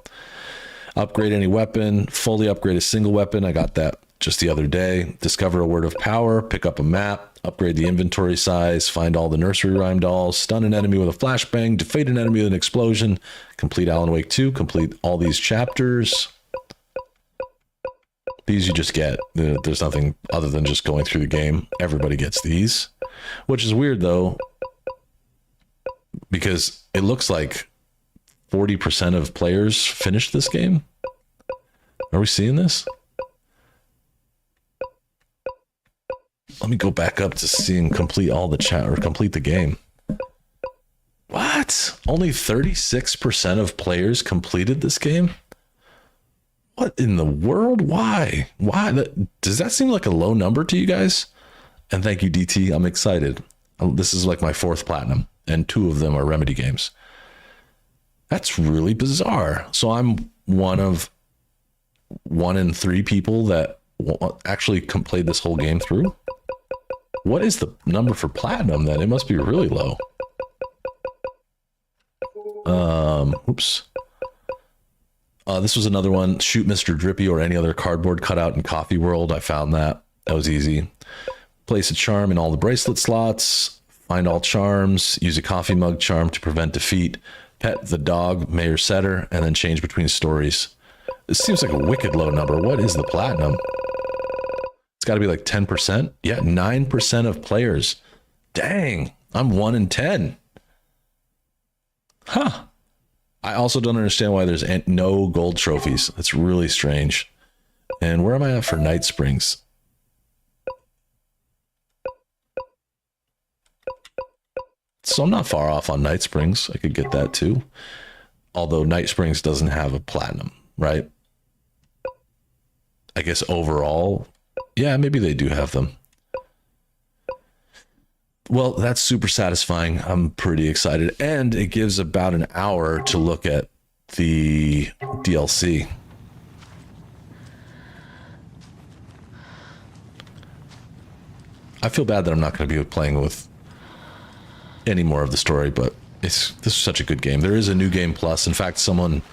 Upgrade any weapon, fully upgrade a single weapon. I got that just the other day. Discover a word of power, pick up a map, upgrade the inventory size, find all the nursery rhyme dolls, stun an enemy with a flashbang, defeat an enemy with an explosion, complete Alan Wake 2, complete all these chapters. These you just get. There's nothing other than just going through the game. Everybody gets these, which is weird though, because it looks like 40% of players finished this game. Are we seeing this? Let me go back up to seeing complete all the chat or complete the game. What? Only 36% of players completed this game? What in the world? Why? Does that seem like a low number to you guys? And thank you, DT. I'm excited. This is like my 4th platinum, and 2 of them are Remedy games. That's really bizarre. So I'm one in 3 people that actually played this whole game through. What is the number for platinum then? It must be really low. Oops. This was another one. Shoot Mr. Drippy or any other cardboard cutout in Coffee World. I found that. That was easy. Place a charm in all the bracelet slots. Find all charms. Use a coffee mug charm to prevent defeat. Pet the dog, Mayor Setter, and then change between stories. This seems like a wicked low number. What is the platinum? It's got to be like 10%. Yeah, 9% of players. Dang, I'm 1 in 10. Huh. I also don't understand why there's no gold trophies. That's really strange. And where am I at for Night Springs? So I'm not far off on Night Springs. I could get that too. Although Night Springs doesn't have a platinum, right? I guess overall, yeah, maybe they do have them. Well, that's super satisfying. I'm pretty excited. And it gives about an hour to look at the DLC. I feel bad that I'm not going to be playing with any more of the story, but this is such a good game. There is a new game plus. In fact, someone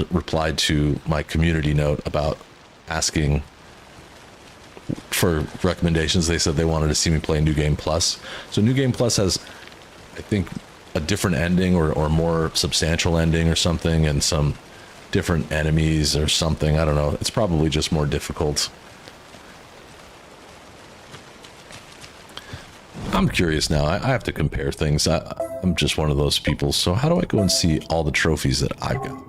replied to my community note about asking for recommendations. They said they wanted to see me play New Game Plus. So New Game Plus has, I think, a different ending or more substantial ending or something, and some different enemies or something. I don't know. It's probably just more difficult. I'm curious now. I have to compare things. I'm just one of those people. So how do I go and see all the trophies that I've got?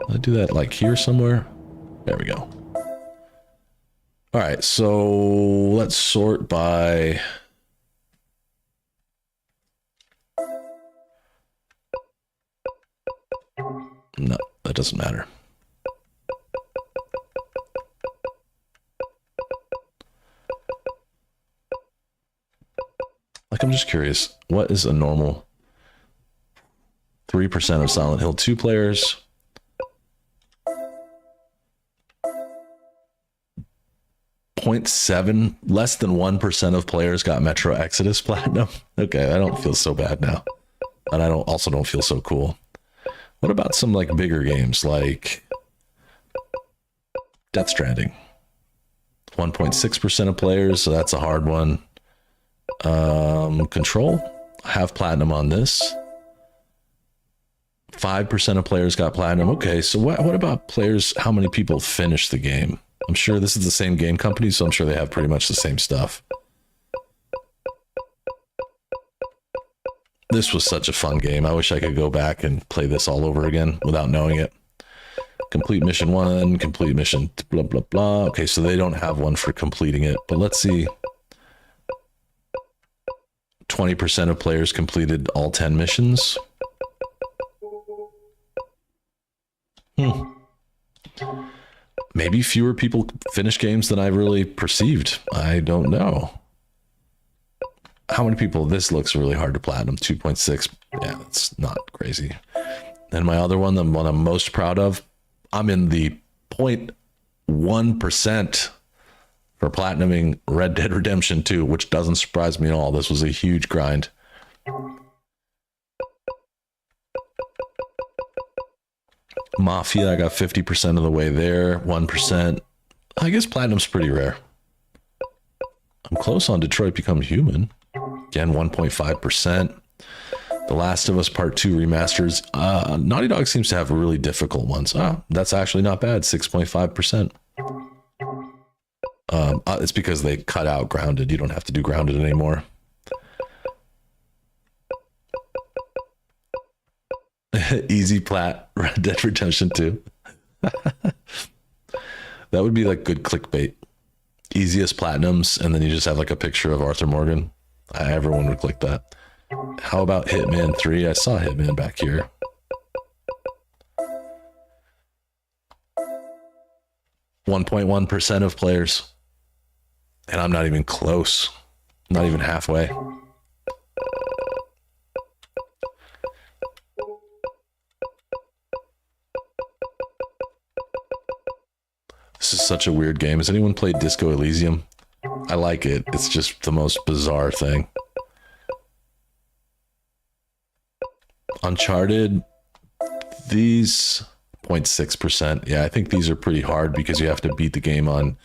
I do that like here somewhere. There we go. All right, so let's sort by... No, that doesn't matter. Like, I'm just curious, what is a normal 3% of Silent Hill 2 players? 0.7, less than 1% of players got Metro Exodus Platinum. Okay, I don't feel so bad now. And I also don't feel so cool. What about some like bigger games like Death Stranding? 1.6% of players, so that's a hard one. Control, I have platinum on this. 5% of players got platinum. Okay, so what about players? How many people finished the game? I'm sure this is the same game company, so I'm sure they have pretty much the same stuff. This was such a fun game. I wish I could go back and play this all over again without knowing it. Complete mission 1, complete mission blah, blah, blah. Okay, so they don't have one for completing it, but let's see. 20% of players completed all 10 missions. Maybe fewer people finish games than I really perceived. I don't know. How many people? This looks really hard to platinum. 2.6. Yeah, that's not crazy. And my other one, the one I'm most proud of, I'm in the 0.1% for platinuming Red Dead Redemption 2, which doesn't surprise me at all. This was a huge grind. Mafia, I got 50% of the way there. 1%. I guess platinum's pretty rare. I'm close on Detroit Become Human. Again, 1.5%. The Last of Us Part 2 remasters. Naughty Dog seems to have really difficult ones. That's actually not bad. 6.5%. It's because they cut out Grounded. You don't have to do Grounded anymore. Easy plat, Red Dead Redemption 2. That would be like good clickbait. Easiest platinums, and then you just have like a picture of Arthur Morgan. Everyone would click that. How about Hitman 3? I saw Hitman back here. .1% of players. And I'm not even close. Not even halfway. This is such a weird game. Has anyone played Disco Elysium? I like it. It's just the most bizarre thing. Uncharted, these 0.6%. Yeah, I think these are pretty hard because you have to beat the game on...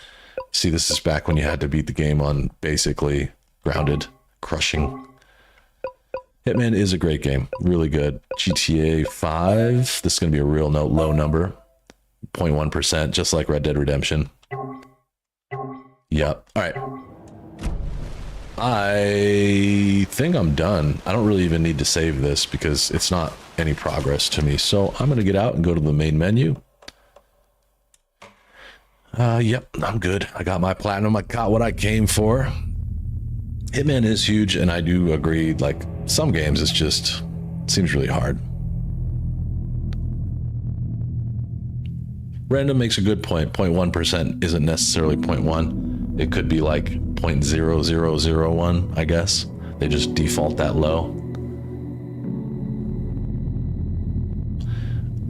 See, this is back when you had to beat the game on basically grounded, crushing. Hitman is a great game. Really good. GTA 5, this is going to be a real low number. 0.1%, just like Red Dead Redemption. Yep. All right. I think I'm done. I don't really even need to save this because it's not any progress to me. So I'm going to get out and go to the main menu. Yep, I'm good. I got my platinum. I got what I came for. Hitman is huge, and I do agree, like, some games it's just seems really hard. Random makes a good point. 0.1% isn't necessarily 0.1. It could be like 0.0001, I guess. They just default that low.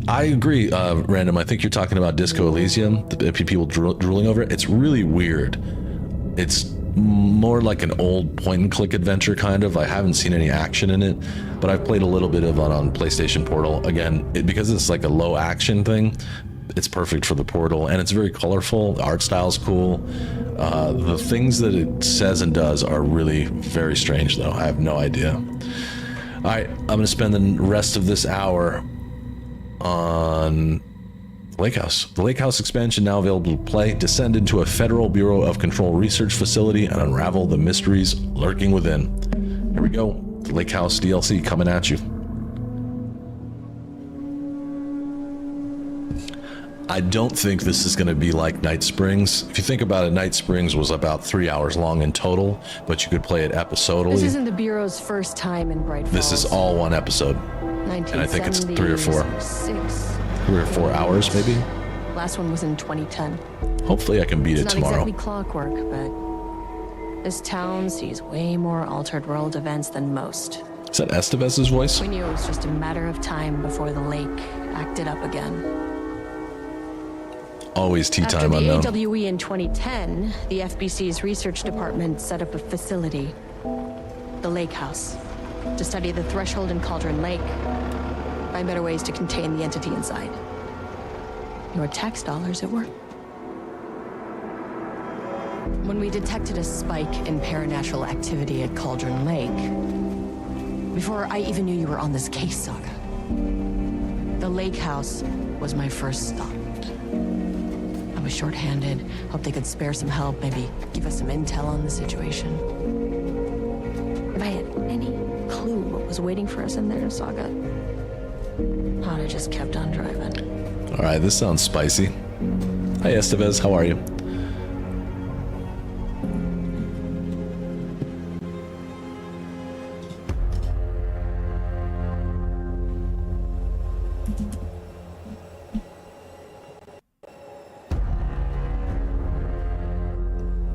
I agree, Random. I think you're talking about Disco Elysium, the people drooling over it. It's really weird. It's more like an old point-and-click adventure, kind of. I haven't seen any action in it, but I've played a little bit of it on PlayStation Portal. Again, because it's like a low-action thing, it's perfect for the Portal, and it's very colorful. The art style's cool. The things that it says and does are really very strange, though. I have no idea. All right, I'm going to spend the rest of this hour on Lake House. The Lake House expansion now available to play. Descend into a Federal Bureau of Control research facility and unravel the mysteries lurking within. Here we go. The Lake House DLC coming at you. I don't think this is going to be like Night Springs. If you think about it, Night Springs was about 3 hours long in total, but you could play it episodally. This isn't the Bureau's first time in Bright Falls. This is all one episode. And I think it's 3 or 4. 3 or 4 hours, maybe? Last one was in 2010. Hopefully I can beat it tomorrow. It's not exactly clockwork, but this town sees way more altered world events than most. Is that Estevez's voice? We knew it was just a matter of time before the lake acted up again. Always tea time After unknown. the AWE in 2010, the FBC's research department set up a facility, the Lake House, to study the Threshold and Cauldron Lake, find better ways to contain the entity inside. Your tax dollars at work. When we detected a spike in paranatural activity at Cauldron Lake, before I even knew you were on this case, Saga, the Lake House was my first stop. I was short-handed, hoped they could spare some help, maybe give us some intel on the situation. If I had any clue what was waiting for us in there, Saga, I'd have just kept on driving. All right, this sounds spicy. Hi, Estevez. How are you?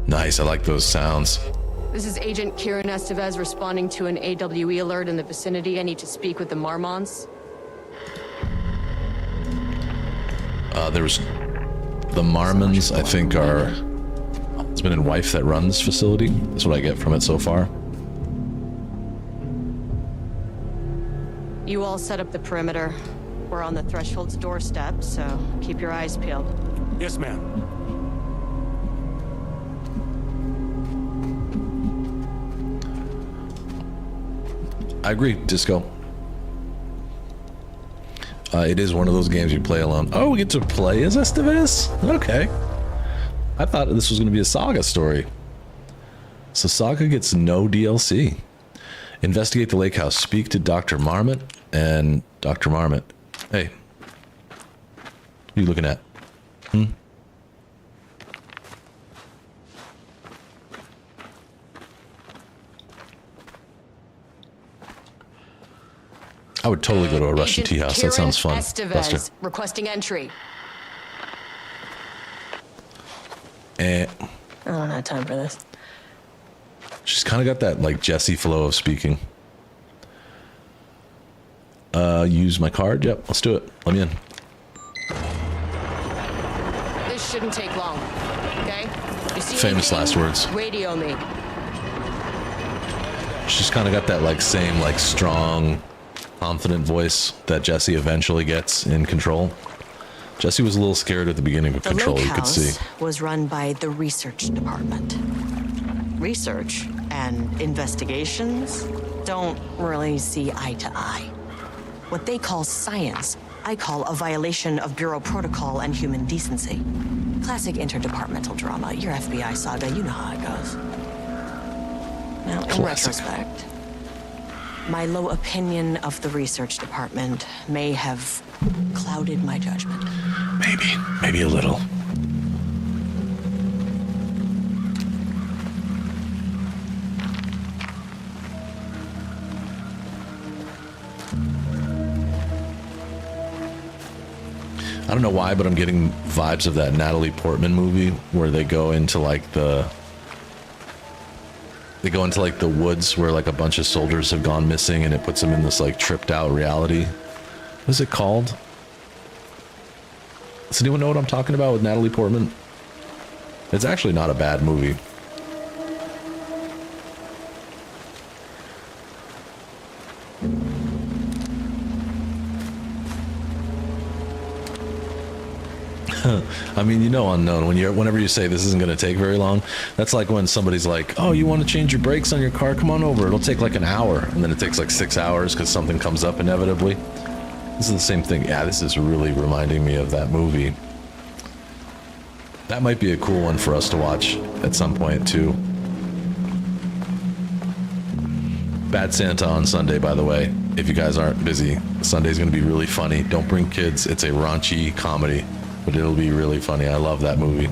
Nice, I like those sounds. This is Agent Kieran Estevez responding to an AWE alert in the vicinity. I need to speak with the Marmons. There's the Marmons, I think, are husband and wife that run this facility. That's what I get from it so far. You all set up the perimeter. We're on the Threshold's doorstep, so keep your eyes peeled. Yes, ma'am. I agree, Disco. It is one of those games you play alone. Oh, we get to play as Estevez? Okay. I thought this was going to be a Saga story. So Saga gets no DLC. Investigate the lake house. Speak to Dr. Marmot and Dr. Marmot. Hey. What are you looking at? I would totally go to a Russian tea house. That sounds fun. Estevez, Buster. requesting entry. Eh. I don't have time for this. She's kind of got that like Jesse flow of speaking. Use my card. Yep, let's do it. Let me in. This shouldn't take long. Okay? You see Famous anything? last words. Radio me. She's kind of got that like same like strong, confident voice that Jesse eventually gets in Control. Jesse was a little scared at the beginning of The Control, Lake you could House see. was run by the research department. Research and investigations don't really see eye to eye. What they call science, I call a violation of Bureau protocol and human decency. Classic interdepartmental drama. Your FBI saga, you know how it goes. Now, in Classic. retrospect, my low opinion of the research department may have clouded my judgment. Maybe a little. I don't know why, but I'm getting vibes of that Natalie Portman movie where they go into like the woods where like a bunch of soldiers have gone missing and it puts them in this like tripped out reality. What is it called? Does anyone know what I'm talking about with Natalie Portman? It's actually not a bad movie. I mean, you know, unknown. Whenever you say this isn't going to take very long, that's like when somebody's like, "Oh, you want to change your brakes on your car? Come on over. It'll take like an hour," and then it takes like 6 hours because something comes up inevitably. This is the same thing. Yeah, this is really reminding me of that movie. That might be a cool one for us to watch at some point too. Bad Santa on Sunday, by the way. If you guys aren't busy, Sunday's going to be really funny. Don't bring kids. It's a raunchy comedy, but it'll be really funny. I love that movie.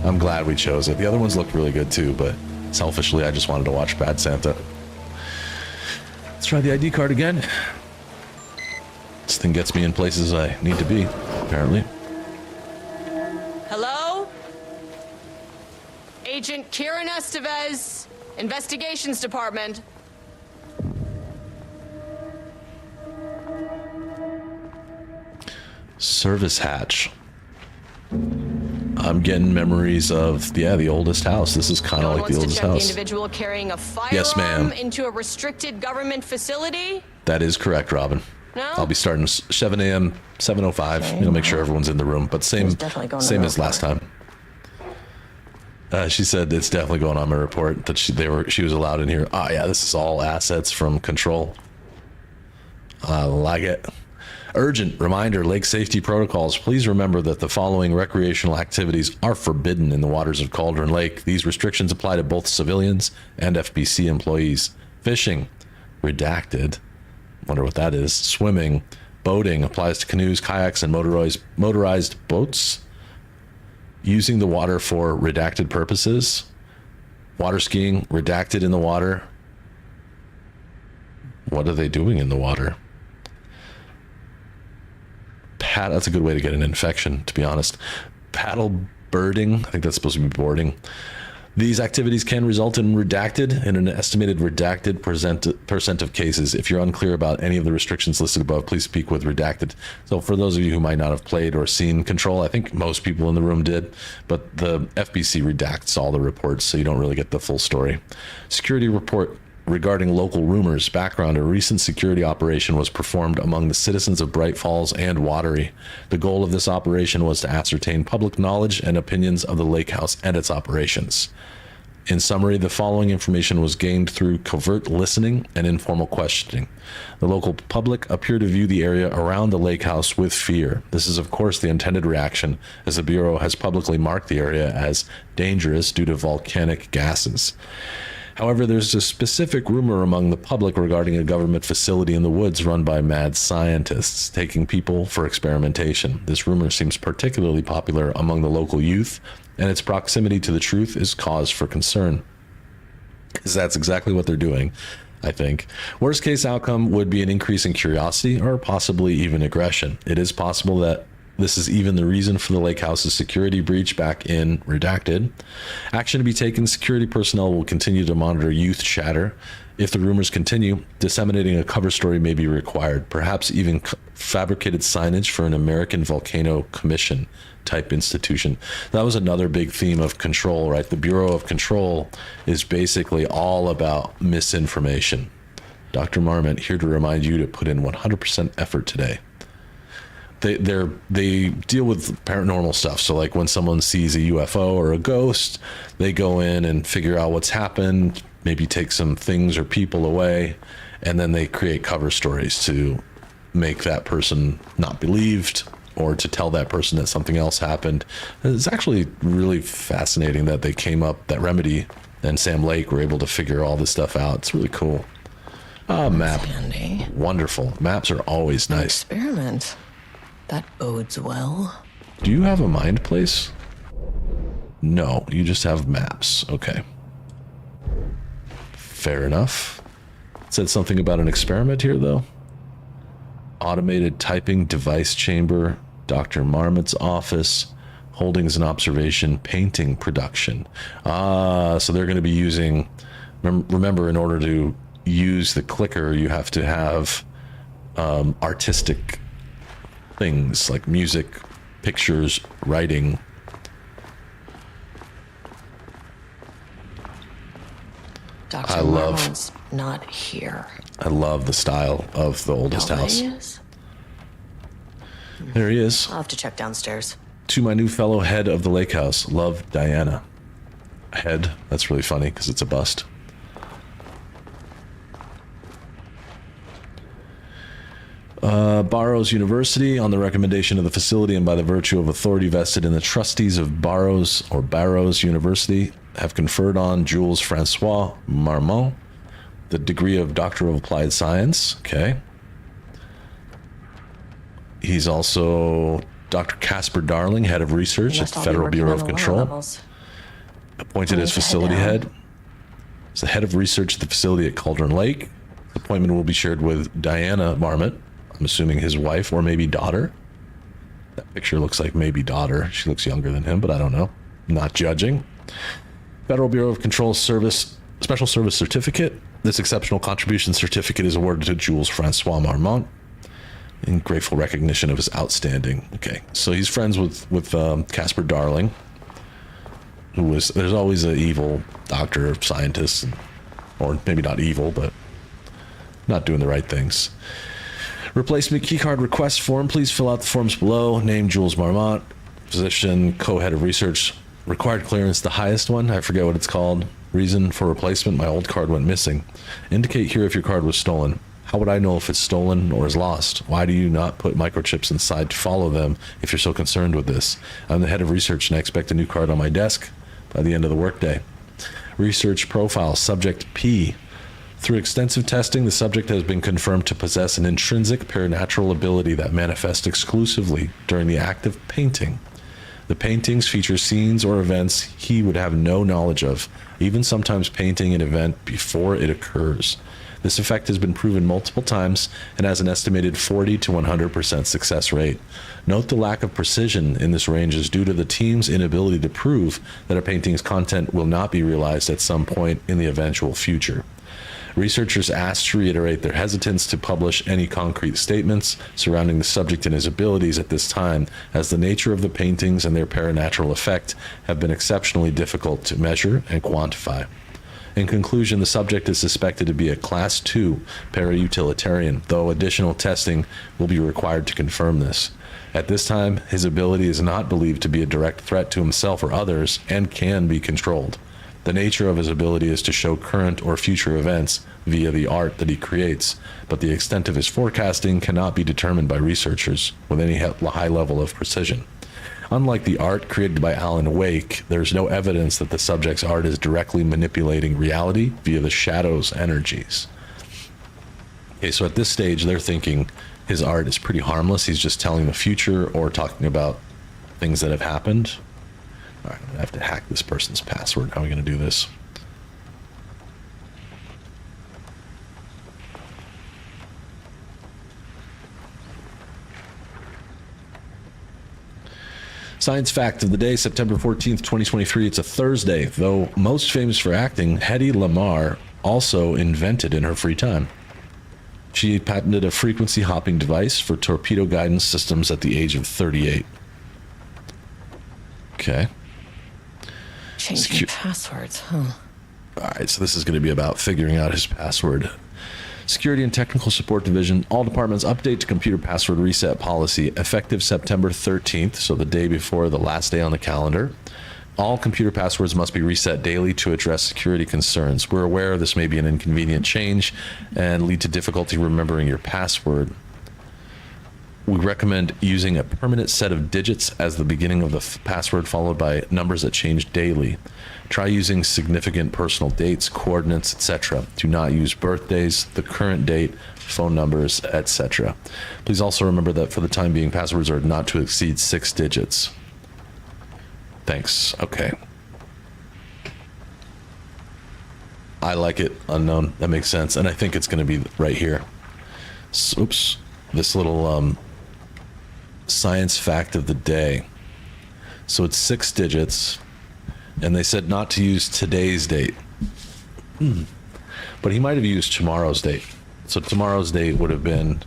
I'm glad we chose it. The other ones looked really good too, but selfishly, I just wanted to watch Bad Santa. Let's try the ID card again. This thing gets me in places I need to be, apparently. Hello? Agent Kieran Estevez, Investigations Department. Service hatch. I'm getting memories of, the oldest house. This is kind No of one like the wants oldest to check the house. individual carrying a firearm Yes, ma'am. into a restricted government facility? That is correct, Robin. No? I'll be starting 7 a.m., 7:05. Okay. Make sure everyone's in the room. But same definitely going on the as last time. She said it's definitely going on my report that she was allowed in here. Oh yeah, this is all assets from Control. I like it. Urgent reminder, lake safety protocols. Please remember that the following recreational activities are forbidden in the waters of Cauldron Lake. These restrictions apply to both civilians and FBC employees. Fishing, redacted. Wonder what that is. Swimming, boating applies to canoes, kayaks, and motorized boats. Using the water for redacted purposes. Water skiing, redacted in the water. What are they doing in the water? That's a good way to get an infection, to be honest. Paddle birding, I think that's supposed to be boarding. These activities can result in redacted in an estimated redacted percent of cases. If you're unclear about any of the restrictions listed above, please speak with redacted. So for those of you who might not have played or seen Control, I think most people in the room did, but the FBC redacts all the reports, so you don't really get the full story. Security report regarding local rumors. Background: a recent security operation was performed among the citizens of Bright Falls and Watery. The goal of this operation was to ascertain public knowledge and opinions of the lake house and its operations. In summary, the following information was gained through covert listening and informal questioning. The local public appear to view the area around the lake house with fear. This is, of course, the intended reaction, as the Bureau has publicly marked the area as dangerous due to volcanic gases. However, there's a specific rumor among the public regarding a government facility in the woods run by mad scientists, taking people for experimentation. This rumor seems particularly popular among the local youth, and its proximity to the truth is cause for concern. Because that's exactly what they're doing, I think. Worst case outcome would be an increase in curiosity or possibly even aggression. It is possible that This is even the reason for the lake house's security breach back in Redacted. Action to be taken. Security personnel will continue to monitor youth chatter. If the rumors continue, disseminating a cover story may be required, perhaps even fabricated signage for an American Volcano Commission type institution. That was another big theme of Control, right? The Bureau of Control is basically all about misinformation. Dr. Marmot here to remind you to put in 100% effort today. They deal with paranormal stuff. So like when someone sees a UFO or a ghost, they go in and figure out what's happened, maybe take some things or people away, and then they create cover stories to make that person not believed or to tell that person that something else happened. It's actually really fascinating that they came up, that Remedy and Sam Lake were able to figure all this stuff out. It's really cool. Map. Handy. Wonderful. Maps are always nice. Experiment. That bodes well. Do you have a mind place? No, you just have maps. Okay. Fair enough. It said something about an experiment here, though. Automated typing device chamber, Dr. Marmot's office, holdings and observation, painting production. So they're going to be using... Remember, in order to use the clicker, you have to have artistic things like music, pictures, writing. Dr. Marmot's not here. I love the style of the oldest house. He is? There he is. I'll have to check downstairs. To my new fellow head of the lake house, love, Diana. Head? That's really funny because it's a bust. Barrows University, on the recommendation of the facility and by the virtue of authority vested in the trustees of Barrows University, have conferred on Jules Francois Marmot the degree of Doctor of Applied Science. Okay. He's also Dr. Casper Darling, head of research at the Federal Bureau of Control. Appointed as facility head. As the head of research at the facility at Cauldron Lake. The appointment will be shared with Diana Marmot, I'm assuming his wife or maybe daughter. That picture looks like maybe daughter. She looks younger than him, but I don't know. Not judging. Federal Bureau of Control Service Special Service Certificate. This exceptional contribution certificate is awarded to Jules Francois Marmot in grateful recognition of his outstanding. Okay, so he's friends with Casper Darling, who was, there's always an evil doctor or scientist, or maybe not evil, but not doing the right things. Replacement keycard request form. Please fill out the forms below. Name Jules Marmot. Position co-head of research. Required clearance, the highest one. I forget what it's called. Reason for replacement. My old card went missing. Indicate here if your card was stolen. How would I know if it's stolen or is lost? Why do you not put microchips inside to follow them if you're so concerned with this? I'm the head of research and I expect a new card on my desk by the end of the workday. Research profile. Subject P. Through extensive testing, the subject has been confirmed to possess an intrinsic paranatural ability that manifests exclusively during the act of painting. The paintings feature scenes or events he would have no knowledge of, even sometimes painting an event before it occurs. This effect has been proven multiple times and has an estimated 40 to 100% success rate. Note the lack of precision in this range is due to the team's inability to prove that a painting's content will not be realized at some point in the eventual future. Researchers asked to reiterate their hesitance to publish any concrete statements surrounding the subject and his abilities at this time, as the nature of the paintings and their paranatural effect have been exceptionally difficult to measure and quantify. In conclusion, the subject is suspected to be a Class 2 para-utilitarian, though additional testing will be required to confirm this. At this time, his ability is not believed to be a direct threat to himself or others and can be controlled. The nature of his ability is to show current or future events via the art that he creates, but the extent of his forecasting cannot be determined by researchers with any high level of precision. Unlike the art created by Alan Wake, there is no evidence that the subject's art is directly manipulating reality via the shadow's energies. Okay, so at this stage, they're thinking his art is pretty harmless. He's just telling the future or talking about things that have happened. All right, I'm gonna have to hack this person's password. How are we gonna do this? Science fact of the day, September 14th, 2023. It's a Thursday. Though most famous for acting, Hedy Lamarr also invented in her free time. She patented a frequency hopping device for torpedo guidance systems at the age of 38. Okay. Changing passwords, huh? All right, so this is going to be about figuring out his password. Security and Technical Support Division, all departments update to computer password reset policy effective September 13th, so the day before the last day on the calendar. All computer passwords must be reset daily to address security concerns. We're aware this may be an inconvenient change and lead to difficulty remembering your password. We recommend using a permanent set of digits as the beginning of the password, followed by numbers that change daily. Try using significant personal dates, coordinates, etc. Do not use birthdays, the current date, phone numbers, etc. Please also remember that for the time being, passwords are not to exceed 6 digits. Thanks. Okay. I like it. Unknown. That makes sense. And I think it's going to be right here. So, oops. This little science fact of the day. So it's 6 digits. And they said not to use today's date. But he might have used tomorrow's date. So tomorrow's date would have been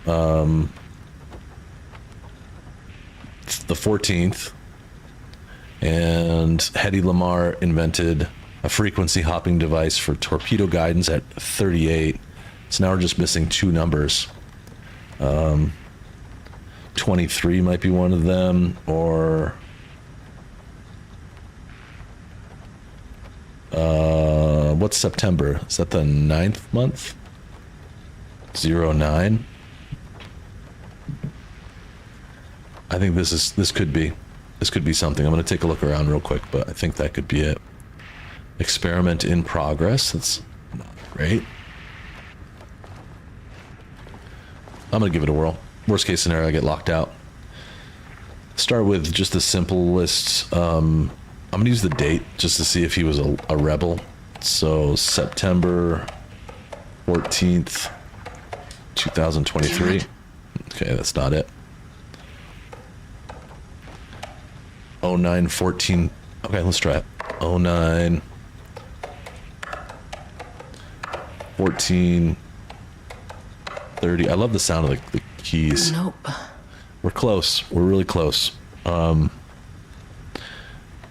the 14th. And Hedy Lamarr invented a frequency hopping device for torpedo guidance at 38. So now we're just missing 2 numbers. 23 might be one of them, or what's September? Is that the 9th month? 09? I think this could be something. I'm going to take a look around real quick, but I think that could be it. Experiment in progress. That's not great. I'm going to give it a whirl. Worst case scenario, I get locked out. Start with just the simplest. I'm going to use the date just to see if he was a rebel. So September 14th, 2023. Okay, that's not it. 0914. Okay, let's try it. 09 14 30. I love the sound of the keys. Nope. We're close. We're really close.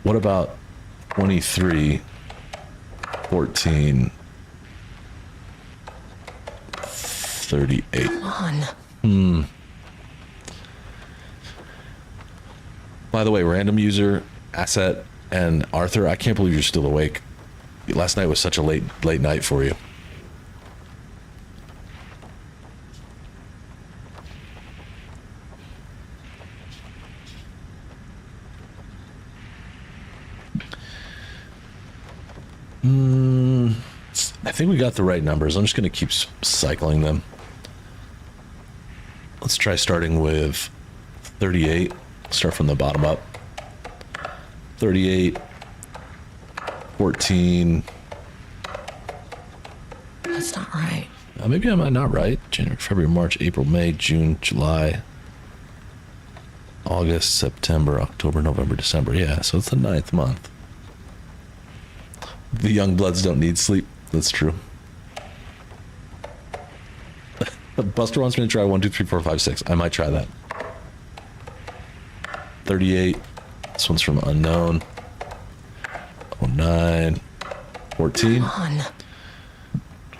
What about 23 14 38? Come on. By the way, random user, Asset, and Arthur, I can't believe you're still awake. Last night was such a late night for you. I think we got the right numbers. I'm just going to keep cycling them. Let's try starting with 38. Start from the bottom up. 38, 14. That's not right. Maybe I'm not right. January, February, March, April, May, June, July, August, September, October, November, December. Yeah, so it's the 9th month. The young bloods don't need sleep. That's true. Buster wants me to try 1, 2, 3, 4, 5, 6. I might try that. 38. This one's from unknown. 09. 14. Come on.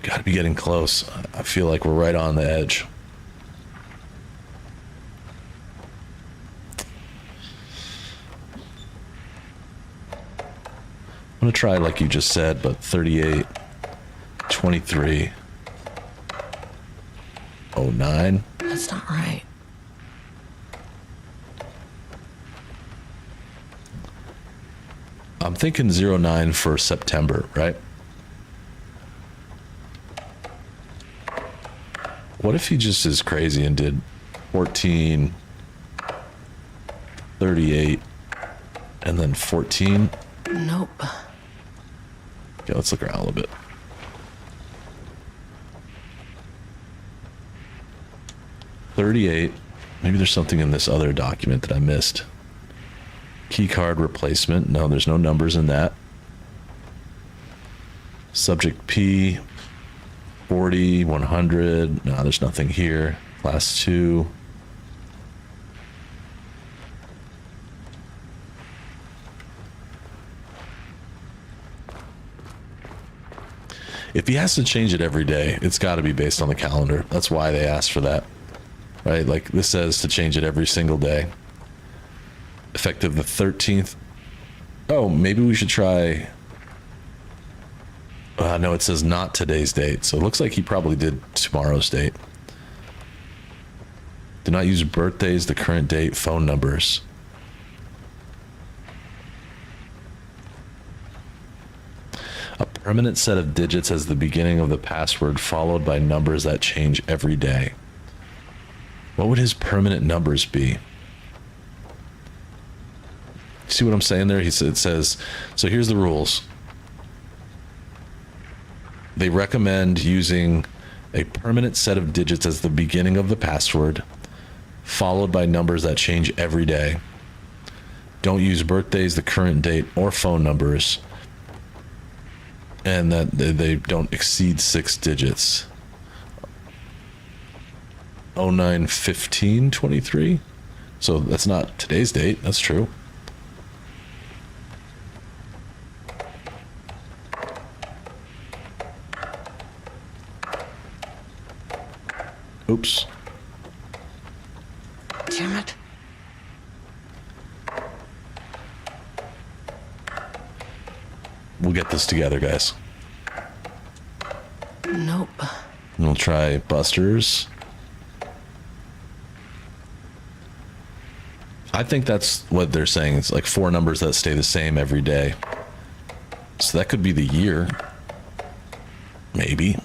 Gotta be getting close. I feel like we're right on the edge. I'm gonna try like you just said, but 38, 23, 09. That's not right. I'm thinking 09 for September, right? What if he just is crazy and did 14, 38, and then 14? Nope. Okay, let's look around a little bit. $38, Maybe there's something in this other document that I missed. Key card replacement. No, there's no numbers in that. Subject P, 40, 100. No, there's nothing here. Class 2. If he has to change it every day, it's got to be based on the calendar. That's why they asked for that. Right? Like this says to change it every single day. Effective the 13th. Oh, maybe we should try... no, it says not today's date. So it looks like he probably did tomorrow's date. Do not use birthdays, the current date, phone numbers. A permanent set of digits as the beginning of the password, followed by numbers that change every day. What would his permanent numbers be? See what I'm saying there? It says, so here's the rules. They recommend using a permanent set of digits as the beginning of the password, followed by numbers that change every day. Don't use birthdays, the current date, or phone numbers. And that they don't exceed 6 digits. 09/15/23. So that's not today's date. That's true. Oops. Damn it. We'll get this together, guys. Nope. We'll try Buster's. I think that's what they're saying. It's like 4 numbers that stay the same every day. So that could be the year. Maybe.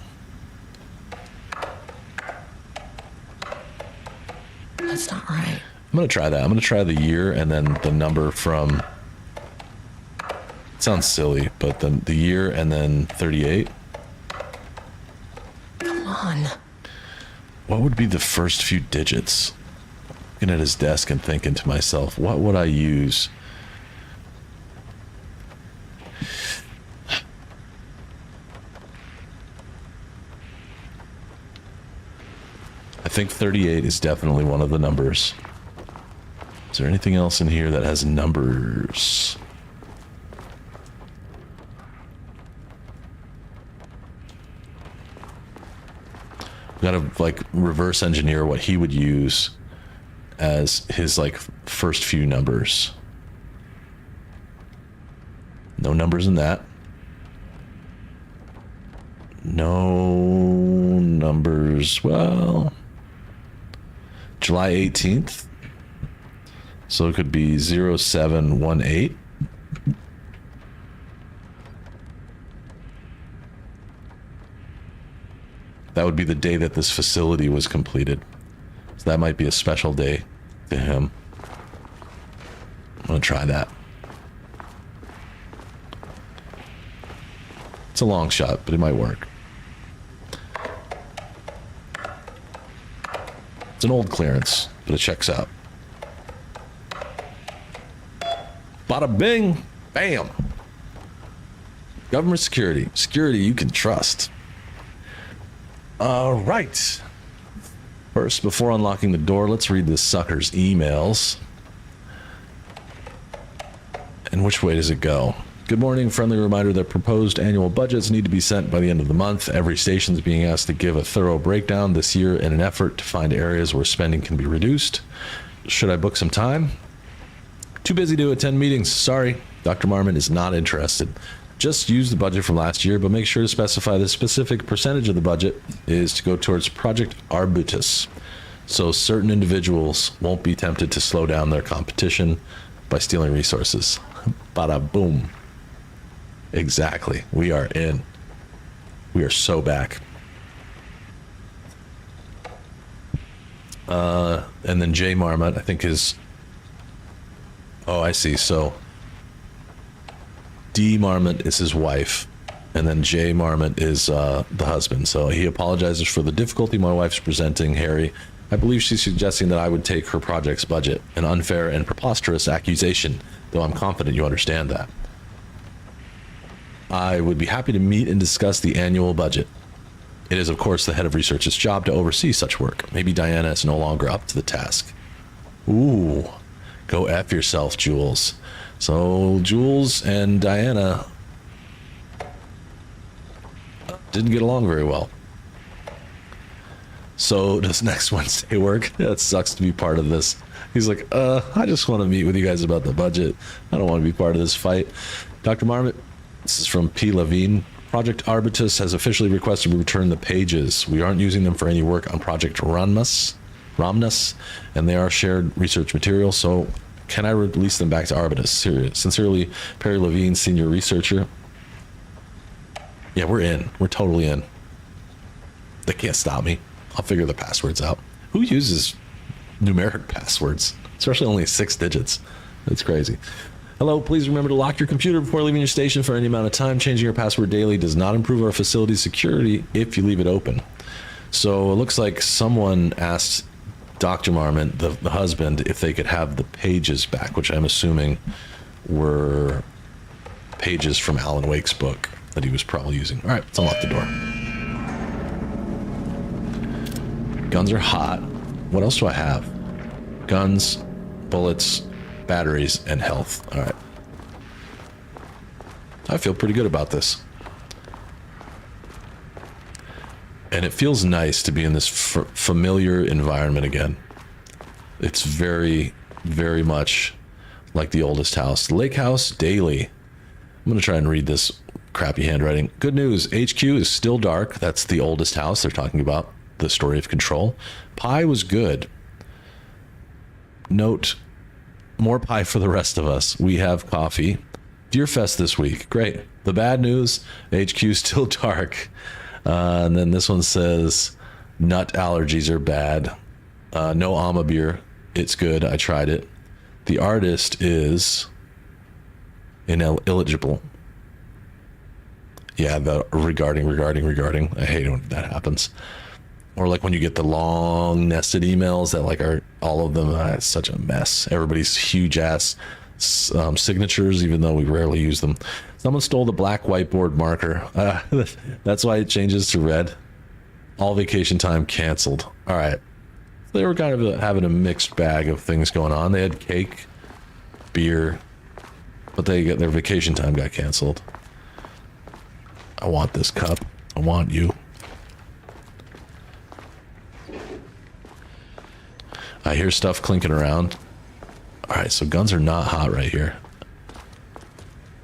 That's not right. I'm going to try that. I'm going to try the year and then the number from... It sounds silly, but the year and then 38. Come on. What would be the first few digits? Looking at his desk and thinking to myself, what would I use? I think 38 is definitely one of the numbers. Is there anything else in here that has numbers? Got to like reverse engineer what he would use as his like first few numbers. No numbers in that. No numbers. Well, July 18th. So it could be 0718. That would be the day that this facility was completed. So that might be a special day to him. I'm going to try that. It's a long shot, but it might work. It's an old clearance, but it checks out. Bada bing, bam. Government security. Security you can trust. All right. First, before unlocking the door, let's read this sucker's emails. And which way does it go? Good morning. Friendly reminder that proposed annual budgets need to be sent by the end of the month. Every station is being asked to give a thorough breakdown this year in an effort to find areas where spending can be reduced. Should I book some time? Too busy to attend meetings. Sorry. Dr. Marmon is not interested. Just use the budget from last year, but make sure to specify the specific percentage of the budget is to go towards Project Arbutus, so certain individuals won't be tempted to slow down their competition by stealing resources. Bada boom. Exactly. We are in. We are so back. And then Jay Marmot, I think is... Oh, I see. So D Marmot is his wife, and then J Marmot is the husband. So he apologizes for the difficulty my wife's presenting, Harry. I believe she's suggesting that I would take her project's budget, an unfair and preposterous accusation, though I'm confident you understand that. I would be happy to meet and discuss the annual budget. It is, of course, the head of research's job to oversee such work. Maybe Diana is no longer up to the task. Ooh, go F yourself, Jules. So, Jules and Diana didn't get along very well. So, does next Wednesday work? That sucks to be part of this. He's like, I just want to meet with you guys about the budget. I don't want to be part of this fight. Dr. Marmot, this is from P. Levine. Project Arbitus has officially requested we return the pages. We aren't using them for any work on Project Ramnus, and they are shared research material, so can I release them back to Arbitus? Sincerely, Perry Levine, senior researcher. Yeah, we're in. We're totally in. They can't stop me. I'll figure the passwords out. Who uses numeric passwords? Especially only 6 digits. That's crazy. Hello, please remember to lock your computer before leaving your station for any amount of time. Changing your password daily does not improve our facility's security if you leave it open. So it looks like someone asked Dr. Marmot, the husband, if they could have the pages back, which I'm assuming were pages from Alan Wake's book that he was probably using. All right, let's unlock the door. Guns are hot. What else do I have? Guns, bullets, batteries, and health. All right. I feel pretty good about this. And it feels nice to be in this familiar environment again. It's very, very much like the oldest house. Lake House Daily. I'm going to try and read this crappy handwriting. Good news. HQ is still dark. That's the oldest house they're talking about. The story of Control. Pie was good. Note, more pie for the rest of us. We have coffee. Deerfest this week. Great. The bad news, HQ still dark. And then this one says, nut allergies are bad. No Ama beer. It's good. I tried it. The artist is illegible. Yeah, the regarding. I hate when that happens. Or like when you get the long nested emails that like are all of them, it's such a mess. Everybody's huge ass signatures, even though we rarely use them. Someone stole the black whiteboard marker. That's why it changes to red. All vacation time canceled. All right. They were kind of having a mixed bag of things going on. They had cake, beer, but their vacation time got canceled. I want this cup. I want you. I hear stuff clinking around. All right, so guns are not hot right here.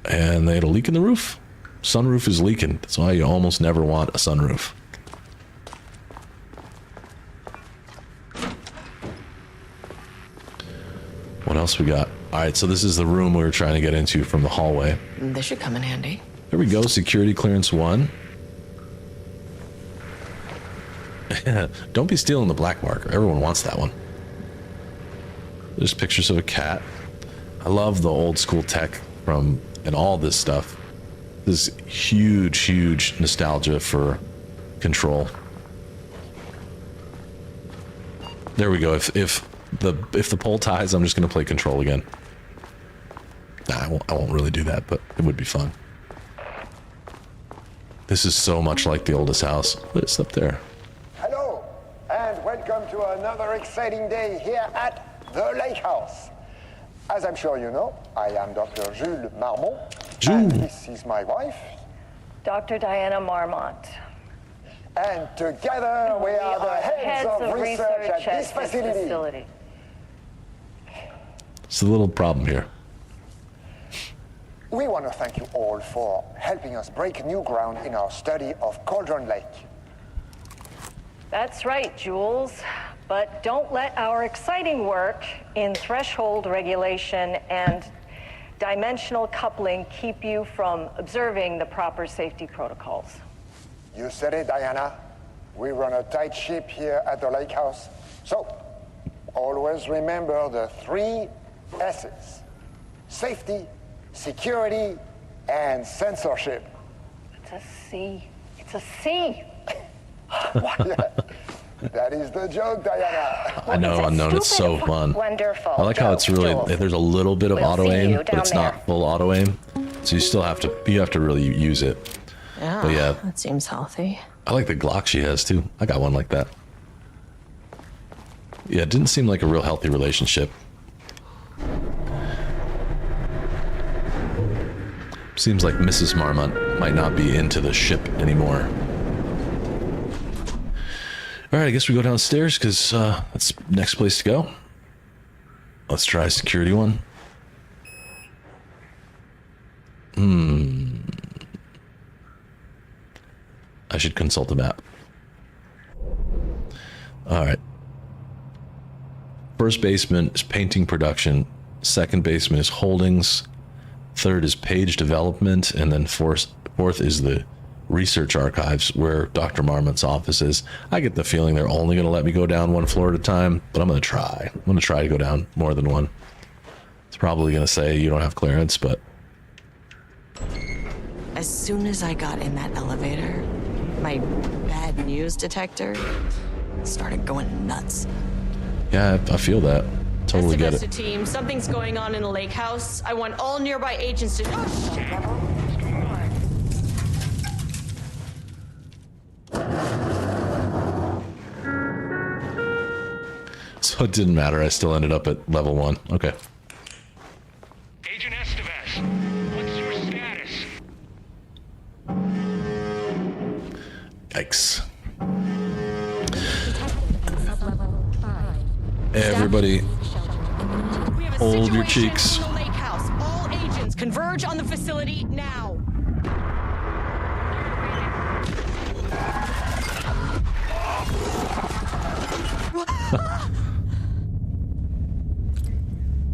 And they had a leak in the roof. Sunroof is leaking. That's why you almost never want a sunroof. What else we got? All right, so this is the room we were trying to get into from the hallway. This should come in handy. There we go, security clearance 1. Don't be stealing the black marker. Everyone wants that one. There's pictures of a cat. I love the old school tech and all this stuff. This huge nostalgia for Control. There we go. If the poll ties, I'm just gonna play Control again. Nah, I won't really do that, but it would be fun. This is so much like the oldest house. What's up there? Hello, and welcome to another exciting day here at the Lake House. As I'm sure you know, I am Dr. Jules Marmot, and this is my wife. Dr. Diana Marmot. And together we are the heads of research at this facility. It's a little problem here. We want to thank you all for helping us break new ground in our study of Cauldron Lake. That's right, Jules. But don't let our exciting work in threshold regulation and dimensional coupling keep you from observing the proper safety protocols. You said it, Diana. We run a tight ship here at the Lake House. So, always remember the 3 S's. Safety, security, and censorship. It's a C. It's a C. What? That is the joke, Diana. I know, it's so fun. Wonderful. I like how it's really, Jules. there's a little bit of We'll auto see aim, you but down it's there. not full auto aim. So you have to really use it. Yeah, But yeah. that seems healthy. I like the Glock she has too. I got one like that. Yeah, it didn't seem like a real healthy relationship. Seems like Mrs. Marmont might not be into the ship anymore. Alright, I guess we go downstairs because that's the next place to go. Let's try security one. I should consult the map. Alright. First basement is painting production. Second basement is holdings. Third is page development. And then fourth is the research archives where Dr. Marmont's office is. I get the feeling they're only going to let me go down one floor at a time, but I'm going to try. I'm going to try to go down more than one. It's probably going to say you don't have clearance, but... As soon as I got in that elevator, my bad news detector started going nuts. Yeah, I feel that. Totally get it. Team, something's going on in the lake house. I want all nearby agents to... Oh, shit. So it didn't matter. I still ended up at level 1. Okay. Agent Estevez, what's your status? Yikes. Everybody, We have a hold your situation cheeks. in the lake house. All agents converge on the facility now.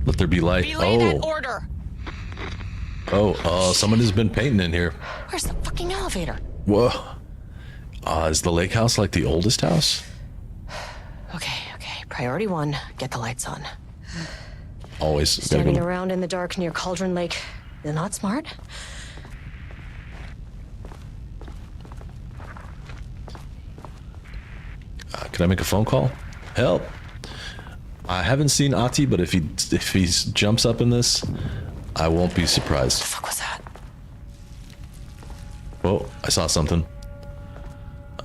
Let there be light. Relay that Oh, order. someone has been painting in here. Where's the fucking elevator? Whoa. Is the lake house like the oldest house? Okay. Priority 1, get the lights on. Always. Gotta Standing go. around in the dark near Cauldron Lake, you're not smart. Can I make a phone call? Help. I haven't seen Ati, but if he jumps up in this, I won't be surprised. The fuck was that? Oh, I saw something.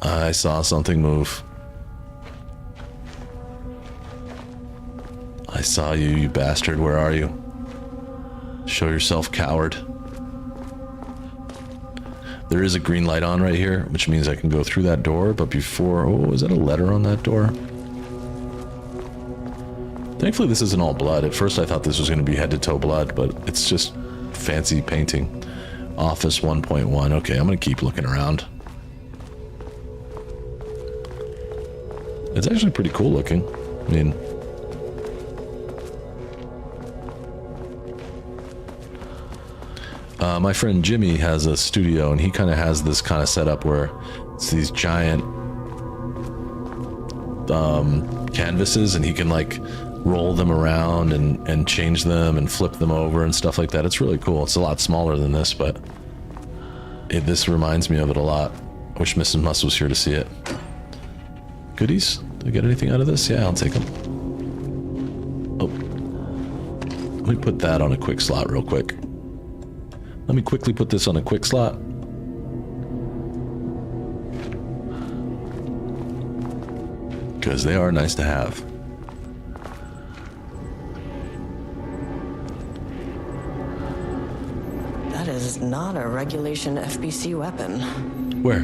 I saw something move. I saw you, you bastard. Where are you? Show yourself, coward. There is a green light on right here, which means I can go through that door, but before... Oh, is that a letter on that door? Thankfully, this isn't all blood. At first, I thought this was going to be head-to-toe blood, but it's just fancy painting. Office 1.1. Okay, I'm going to keep looking around. It's actually pretty cool looking. I mean... my friend Jimmy has a studio, and he kind of has this kind of setup where it's these giant canvases, and he can like roll them around and change them and flip them over and stuff like that. It's really cool. It's a lot smaller than this, but this reminds me of it a lot. I wish Mrs. Muss was here to see it. Goodies? Did I get anything out of this? Yeah, I'll take them. Oh. Let me put that on a quick slot real quick. Let me quickly put this on a quick slot. Because they are nice to have. That is not a regulation FBC weapon. Where?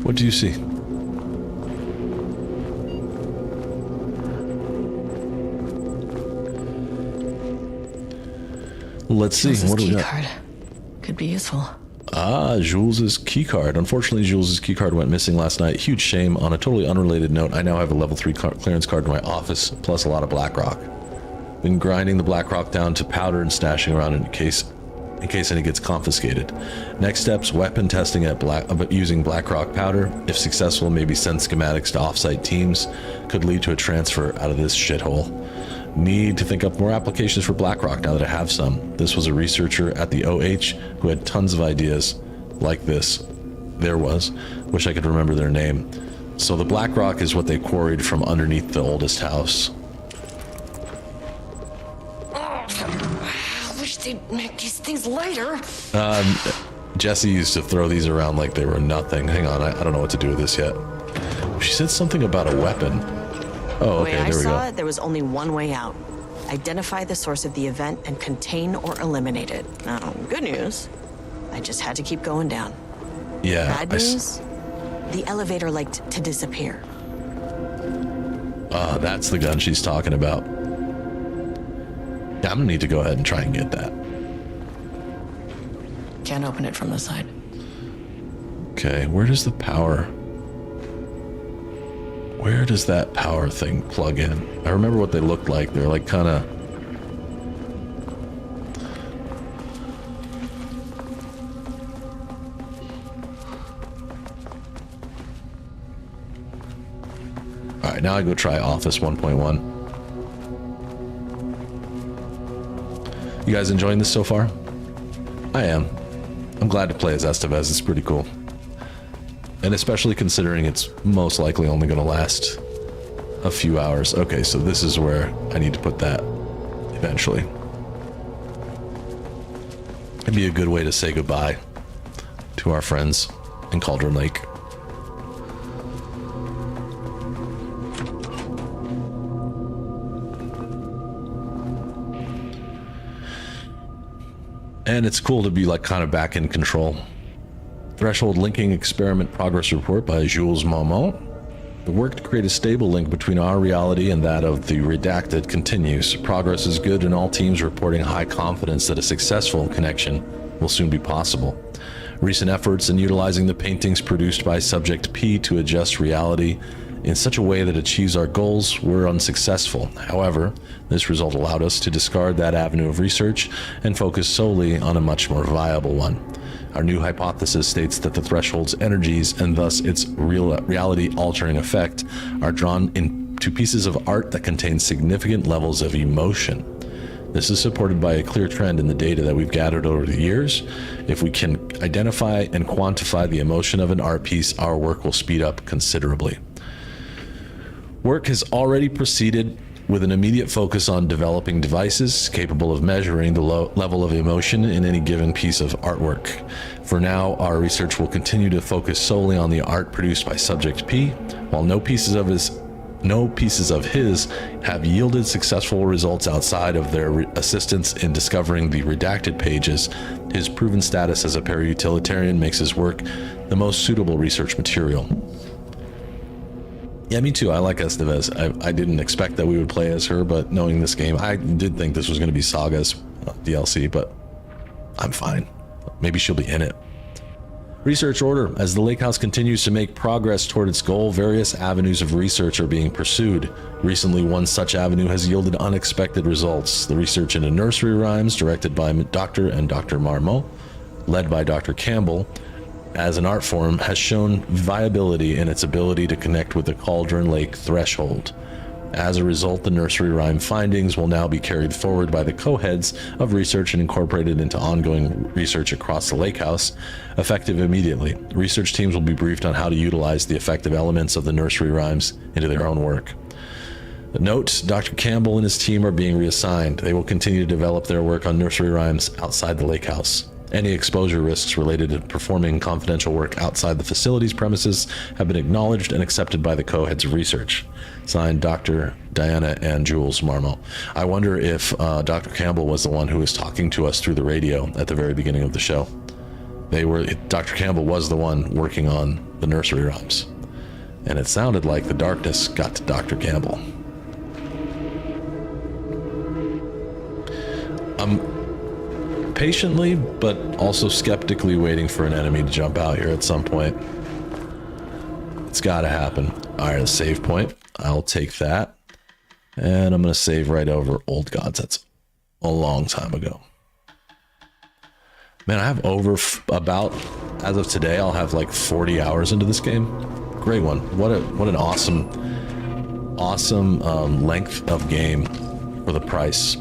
What do you see? Let's see. This What do we key got? card could be useful. Ah, Jules's keycard. Unfortunately, Jules's keycard went missing last night. Huge shame. On a totally unrelated note, I now have a level 3 clearance card in my office, plus a lot of Blackrock. Been grinding the Blackrock down to powder and stashing around in case any gets confiscated. Next steps: weapon testing at using Blackrock powder. If successful, maybe send schematics to offsite teams. Could lead to a transfer out of this shithole. Need to think up more applications for Blackrock now that I have some. This was a researcher at the OH who had tons of ideas like this. there was. Wish I could remember their name. So the black rock is what they quarried from underneath the oldest house. I wish they'd make these things lighter. Jesse used to throw these around like they were nothing. Hang on, I don't know what to do with this yet. She said something about a weapon. Oh, okay, The way I there we saw go. it, there was only one way out. Identify the source of the event and contain or eliminate it. Now, good news. I just had to keep going down. Yeah. Bad news? The elevator liked to disappear. That's the gun she's talking about. Yeah, I'm gonna need to go ahead and try and get that. Can't open it from the side. Okay, where does the power... Where does that power thing plug in? I remember what they looked like. They're like kind of... Alright, now I go try Office 1.1. You guys enjoying this so far? I am. I'm glad to play as Estevez. It's pretty cool. And especially considering it's most likely only going to last a few hours. Okay, so this is where I need to put that eventually. It'd be a good way to say goodbye to our friends in Cauldron Lake. And it's cool to be like kind of back in control. Threshold linking experiment progress report by Jules Marmont. The work to create a stable link between our reality and that of the redacted continues. Progress is good and all teams reporting high confidence that a successful connection will soon be possible. Recent efforts in utilizing the paintings produced by Subject P to adjust reality in such a way that achieves our goals were unsuccessful. However, this result allowed us to discard that avenue of research and focus solely on a much more viable one. Our new hypothesis states that the threshold's energies, and thus its reality-altering effect, are drawn into pieces of art that contain significant levels of emotion. This is supported by a clear trend in the data that we've gathered over the years. If we can identify and quantify the emotion of an art piece, our work will speed up considerably. Work has already proceeded with an immediate focus on developing devices capable of measuring the level of emotion in any given piece of artwork. For now, our research will continue to focus solely on the art produced by Subject P. While no pieces of his have yielded successful results outside of their assistance in discovering the redacted pages, his proven status as a para-utilitarian makes his work the most suitable research material. Yeah, me too. I like Estevez. I didn't expect that we would play as her, but knowing this game, I did think this was going to be Saga's DLC, but I'm fine. Maybe she'll be in it. Research order. As the Lake House continues to make progress toward its goal, various avenues of research are being pursued. Recently, one such avenue has yielded unexpected results. The research into nursery rhymes, directed by Dr. and Dr. Marmot, led by Dr. Campbell, as an art form, has shown viability in its ability to connect with the Cauldron Lake threshold. As a result, the nursery rhyme findings will now be carried forward by the co-heads of research and incorporated into ongoing research across the Lake House, effective immediately. Research teams will be briefed on how to utilize the effective elements of the nursery rhymes into their own work. Note, Dr. Campbell and his team are being reassigned. They will continue to develop their work on nursery rhymes outside the Lake House. Any exposure risks related to performing confidential work outside the facility's premises have been acknowledged and accepted by the co-heads of research. Signed, Dr. Diana and Jules Marmot. I wonder if Dr. Campbell was the one who was talking to us through the radio at the very beginning of the show. Dr. Campbell was the one working on the nursery rhymes. And it sounded like the darkness got to Dr. Campbell. Patiently, but also skeptically waiting for an enemy to jump out here at some point. It's gotta happen. Alright, a save point. I'll take that. And I'm gonna save right over Old Gods. That's a long time ago. Man, I have about, as of today, I'll have like 40 hours into this game. Great one. What an awesome length of game for the price.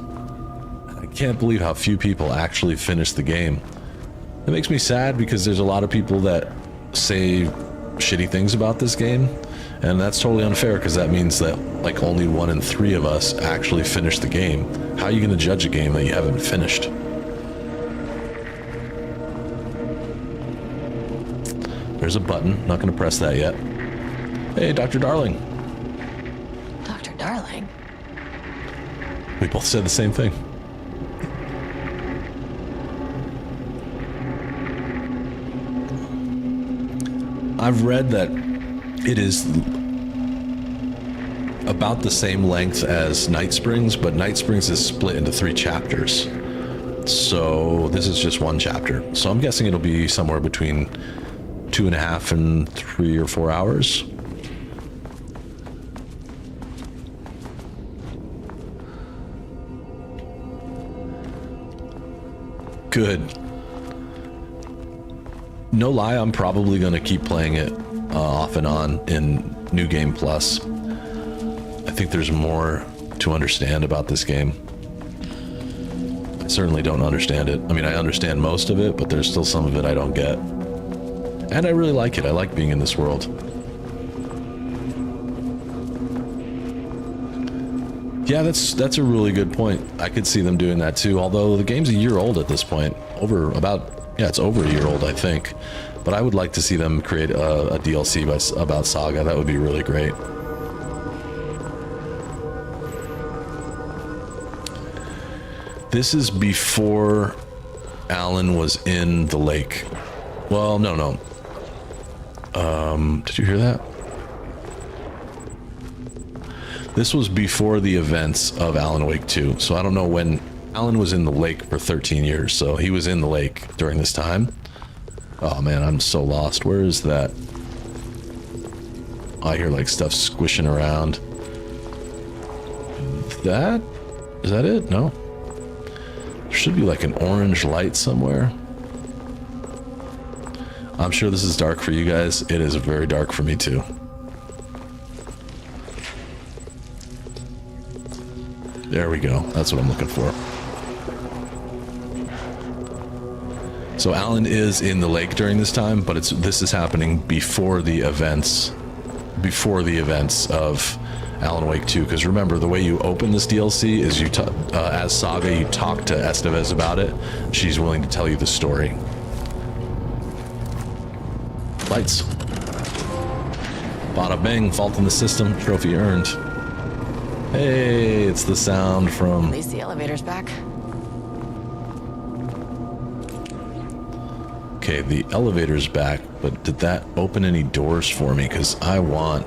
I can't believe how few people actually finish the game. It makes me sad because there's a lot of people that say shitty things about this game, and that's totally unfair because that means that like only 1 in 3 of us actually finished the game. How are you going to judge a game that you haven't finished? There's a button. Not going to press that yet. Hey, Dr. Darling. Dr. Darling? We both said the same thing. I've read that it is about the same length as Night Springs, but Night Springs is split into 3 chapters. So this is just 1 chapter. So I'm guessing it'll be somewhere between 2.5 and 3 or 4 hours. Good. No lie, I'm probably going to keep playing it off and on in New Game Plus. I think there's more to understand about this game. I certainly don't understand it. I mean, I understand most of it, but there's still some of it I don't get. And I really like it. I like being in this world. Yeah, that's a really good point. I could see them doing that too, although the game's a year old at this point. It's over a year old, I think. But I would like to see them create a DLC about Saga. That would be really great. This is before Alan was in the lake. Well, no. Did you hear that? This was before the events of Alan Wake 2. So I don't know when. Alan was in the lake for 13 years, so he was in the lake during this time. Oh man, I'm so lost. Where is that? I hear like stuff squishing around. Is that it? No. There should be like an orange light somewhere. I'm sure this is dark for you guys. It is very dark for me too. There we go. That's what I'm looking for. So Alan is in the lake during this time, but this is happening before the events of Alan Wake 2. Because remember, the way you open this DLC is as Saga, you talk to Estevez about it. She's willing to tell you the story. Lights. Bada bang, fault in the system, trophy earned. Hey, it's the sound from... At least the elevator's back. Okay, the elevator's back, but did that open any doors for me? Because I want...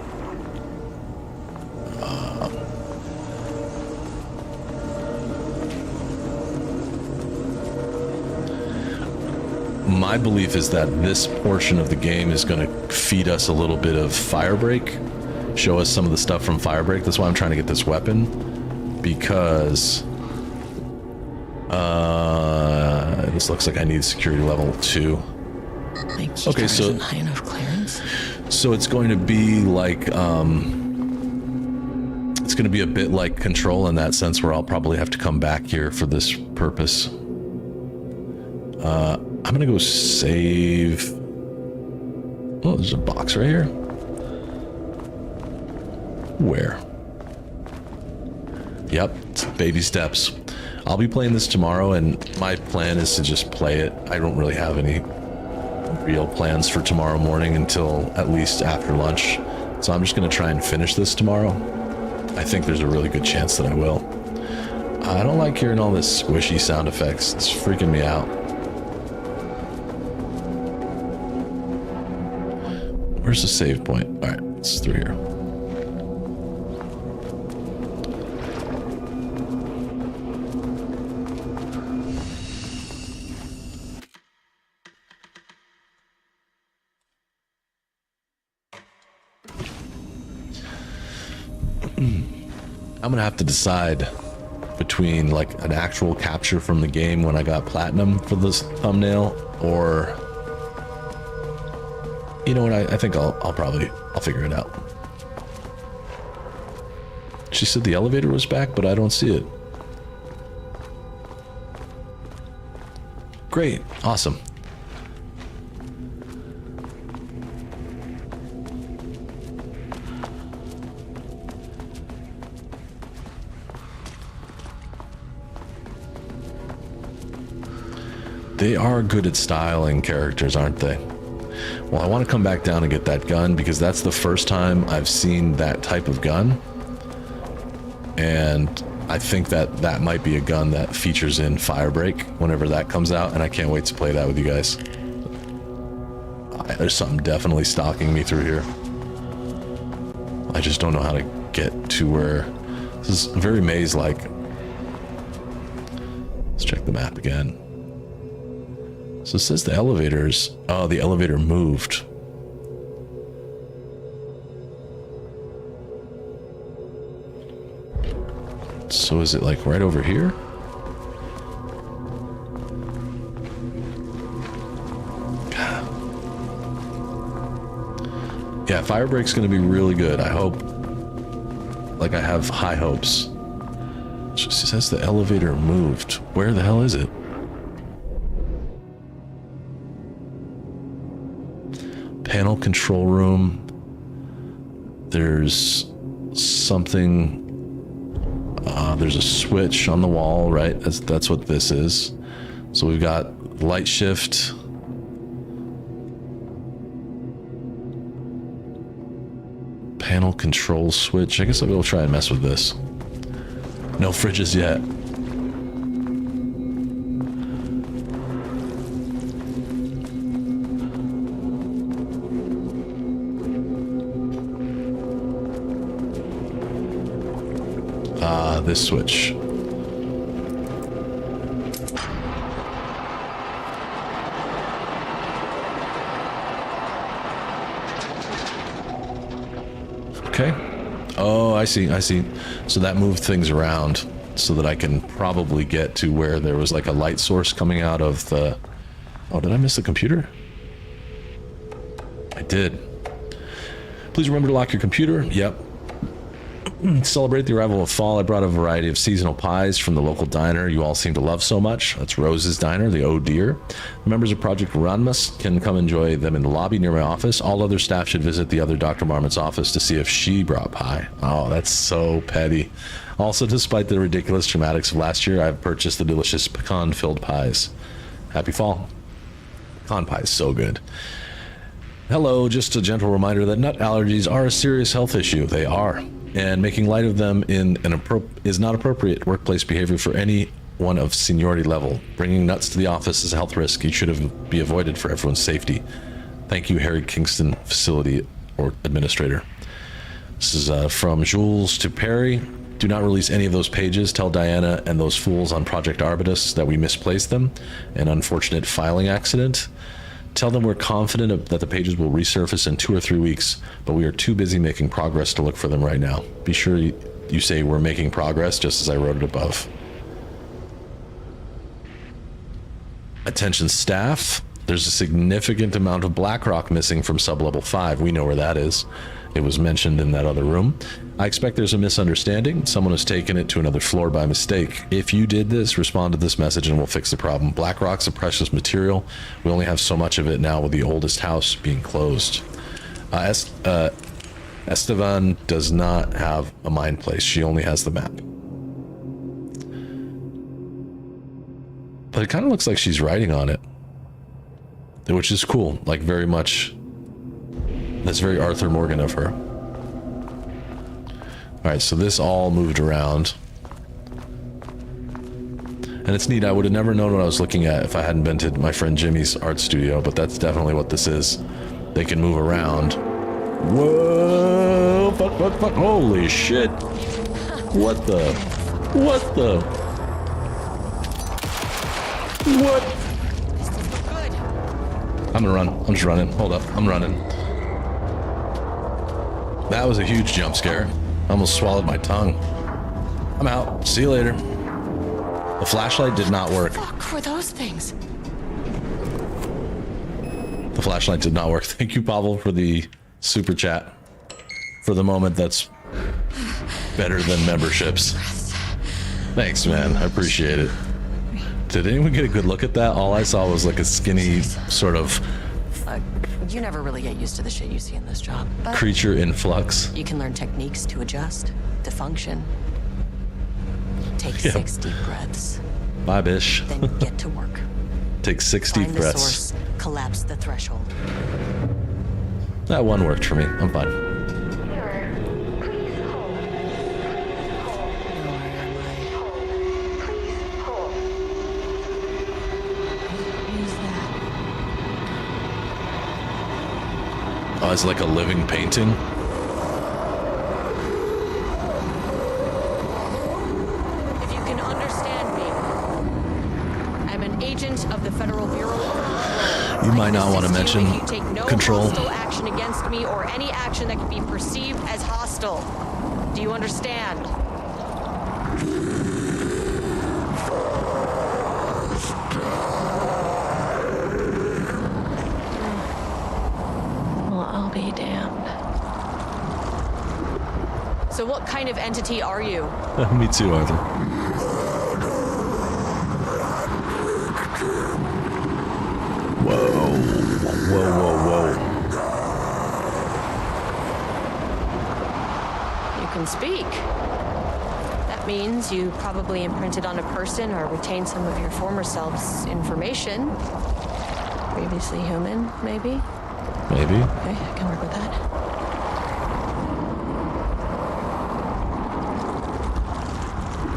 My belief is that this portion of the game is going to feed us a little bit of Firebreak. Show us some of the stuff from Firebreak. That's why I'm trying to get this weapon. Because... this looks like I need security level 2. Okay, so high enough clearance. So it's going to be like it's going to be a bit like Control in that sense, where I'll probably have to come back here for this purpose. I'm gonna go save. Oh, there's a box right here. Where? Yep, it's baby steps. I'll be playing this tomorrow, and my plan is to just play it. I don't really have any real plans for tomorrow morning until at least after lunch. So I'm just going to try and finish this tomorrow. I think there's a really good chance that I will. I don't like hearing all this squishy sound effects. It's freaking me out. Where's the save point? All right, it's through here. I'm gonna have to decide between like an actual capture from the game when I got platinum for this thumbnail, or you know what, I think I'll figure it out. She said the elevator was back, but I don't see it. Great, awesome. They are good at styling characters, aren't they? Well, I want to come back down and get that gun because that's the first time I've seen that type of gun. And I think that that might be a gun that features in Firebreak whenever that comes out, and I can't wait to play that with you guys. There's something definitely stalking me through here. I just don't know how to get to where... This is very maze-like. Let's check the map again. So it says the elevators... Oh, the elevator moved. So is it like right over here? Yeah, Firebreak's gonna be really good. I hope. Like, I have high hopes. It just says the elevator moved. Where the hell is it? Panel control room. There's something. There's a switch on the wall, right? That's what this is. So we've got light shift. Panel control switch. I guess I'll go try and mess with this. No fridges yet. This switch. Okay. Oh, I see. So that moved things around so that I can probably get to where there was like a light source coming out of the... Oh, did I miss the computer? I did. Please remember to lock your computer. Yep. Celebrate the arrival of fall. I brought a variety of seasonal pies from the local diner you all seem to love so much. That's Rose's Diner, the Oh Dear. Members of Project Ranmas can come enjoy them in the lobby near my office. All other staff should visit the other Dr. Marmot's office to see if she brought pie. Oh, that's so petty. Also, despite the ridiculous dramatics of last year, I've purchased the delicious pecan-filled pies. Happy fall. Pecan pie is so good. Hello, just a gentle reminder that nut allergies are a serious health issue. They are. And making light of them is not appropriate workplace behavior for anyone of seniority level. Bringing nuts to the office is a health risk you should be avoided for everyone's safety. Thank you, Harry Kingston, facility or administrator. This is from Jules to Perry. Do not release any of those pages. Tell Diana and those fools on Project Arbitus that we misplaced them. An unfortunate filing accident. Tell them we're confident that the pages will resurface in 2 or 3 weeks, but we are too busy making progress to look for them right now. Be sure you say we're making progress, just as I wrote it above. Attention staff. There's a significant amount of BlackRock missing from sublevel 5. We know where that is. It was mentioned in that other room. I expect there's a misunderstanding. Someone has taken it to another floor by mistake. If you did this, respond to this message and we'll fix the problem. BlackRock's a precious material. We only have so much of it now with the oldest house being closed. Estevan does not have a mind place. She only has the map. But it kind of looks like she's writing on it, which is cool. Like, very much. That's very Arthur Morgan of her. Alright, so this all moved around. And it's neat. I would have never known what I was looking at if I hadn't been to my friend Jimmy's art studio, but that's definitely what this is. They can move around. Whoa! Fuck. Holy shit! What the? What? I'm gonna run. I'm just running. Hold up. I'm running. That was a huge jump scare. I almost swallowed my tongue. I'm out. See you later. The flashlight did not work. What the fuck were those things? The flashlight did not work. Thank you, Pavel, for the super chat. For the moment, that's better than memberships. Thanks, man. I appreciate it. Did anyone get a good look at that? All I saw was like a skinny sort of You never really get used to the shit you see in this job. But creature in flux. you can learn techniques to adjust, to function. Take 6 deep breaths, Bye, bish. then get to work. Take 6 deep Find the breaths. source, collapse the threshold. That one worked for me. I'm fine. Mirror, please hold. Hold. Hold. Please hold. Who's that? Oh, it's like a living painting. If you can understand me, I'm an agent of the Federal Bureau of Control. You might not want to I mention insist you take no Control. hostile action against me or any action that can be perceived as hostile. Do you understand? Well, I'll be damned. So what kind of entity are you? Me too, Arthur. Whoa. Whoa, whoa, whoa. You can speak. That means you probably imprinted on a person or retained some of your former self's information. Previously human, maybe? Maybe. Okay, I can work with that.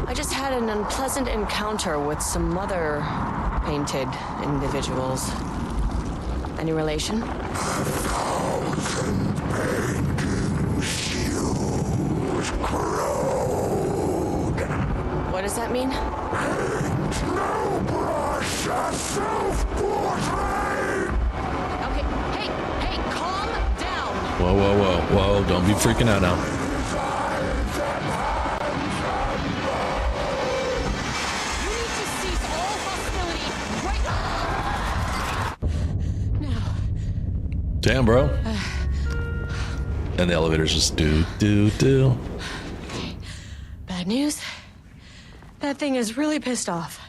I just had an unpleasant encounter with some other painted individuals. Any relation? What does that mean? Okay, hey, calm down. Whoa, whoa, whoa, whoa. Don't be freaking out now. You need to cease all hostility right now. Damn, bro. And the elevators just do. Bad news. That thing is really pissed off.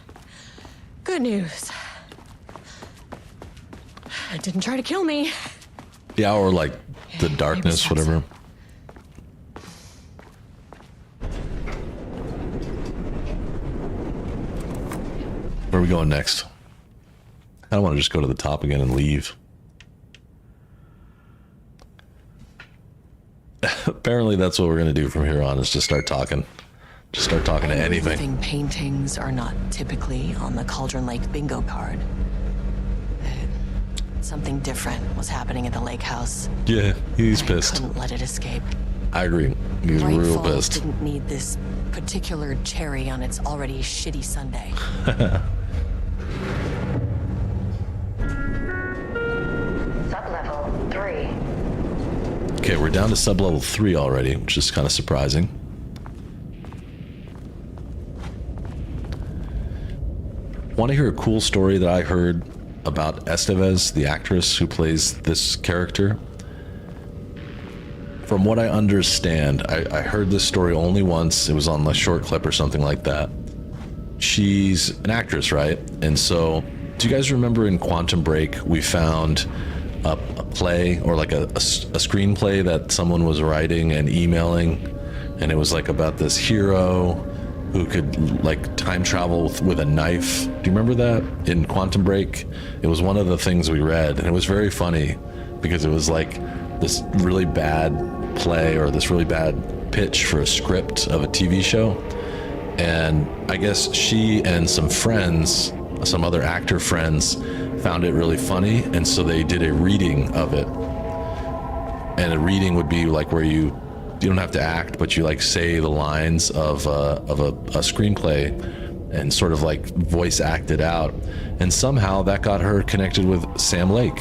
Good news. It didn't try to kill me. Yeah, or like the darkness, steps. whatever. Where are we going next? I don't want to just go to the top again and leave. Apparently that's what we're going to do from here on, is just start talking. Just start talking to anything. Living paintings are not typically on the Cauldron Lake bingo card. Something different was happening at the lake house. Yeah, he's I pissed. couldn't let it escape. I agree. He's Bright real Falls pissed. didn't need this particular cherry on its already shitty Sunday. Sublevel 3. Okay, we're down to sub-level 3 already, which is kind of surprising. Want to hear a cool story that I heard about Estevez, the actress who plays this character? From what I understand, I heard this story only once. It was on a short clip or something like that. She's an actress, right? And so, do you guys remember in Quantum Break, we found a play or like a screenplay that someone was writing and emailing, and it was like about this hero who could like time travel with a knife. Do you remember that in Quantum Break? It was one of the things we read, and it was very funny because it was like this really bad play or this really bad pitch for a script of a TV show. And I guess she and some friends, some other actor friends, found it really funny, and so they did a reading of it. And a reading would be like where you don't have to act, but you like say the lines of a screenplay and sort of like voice act it out. And somehow that got her connected with Sam Lake.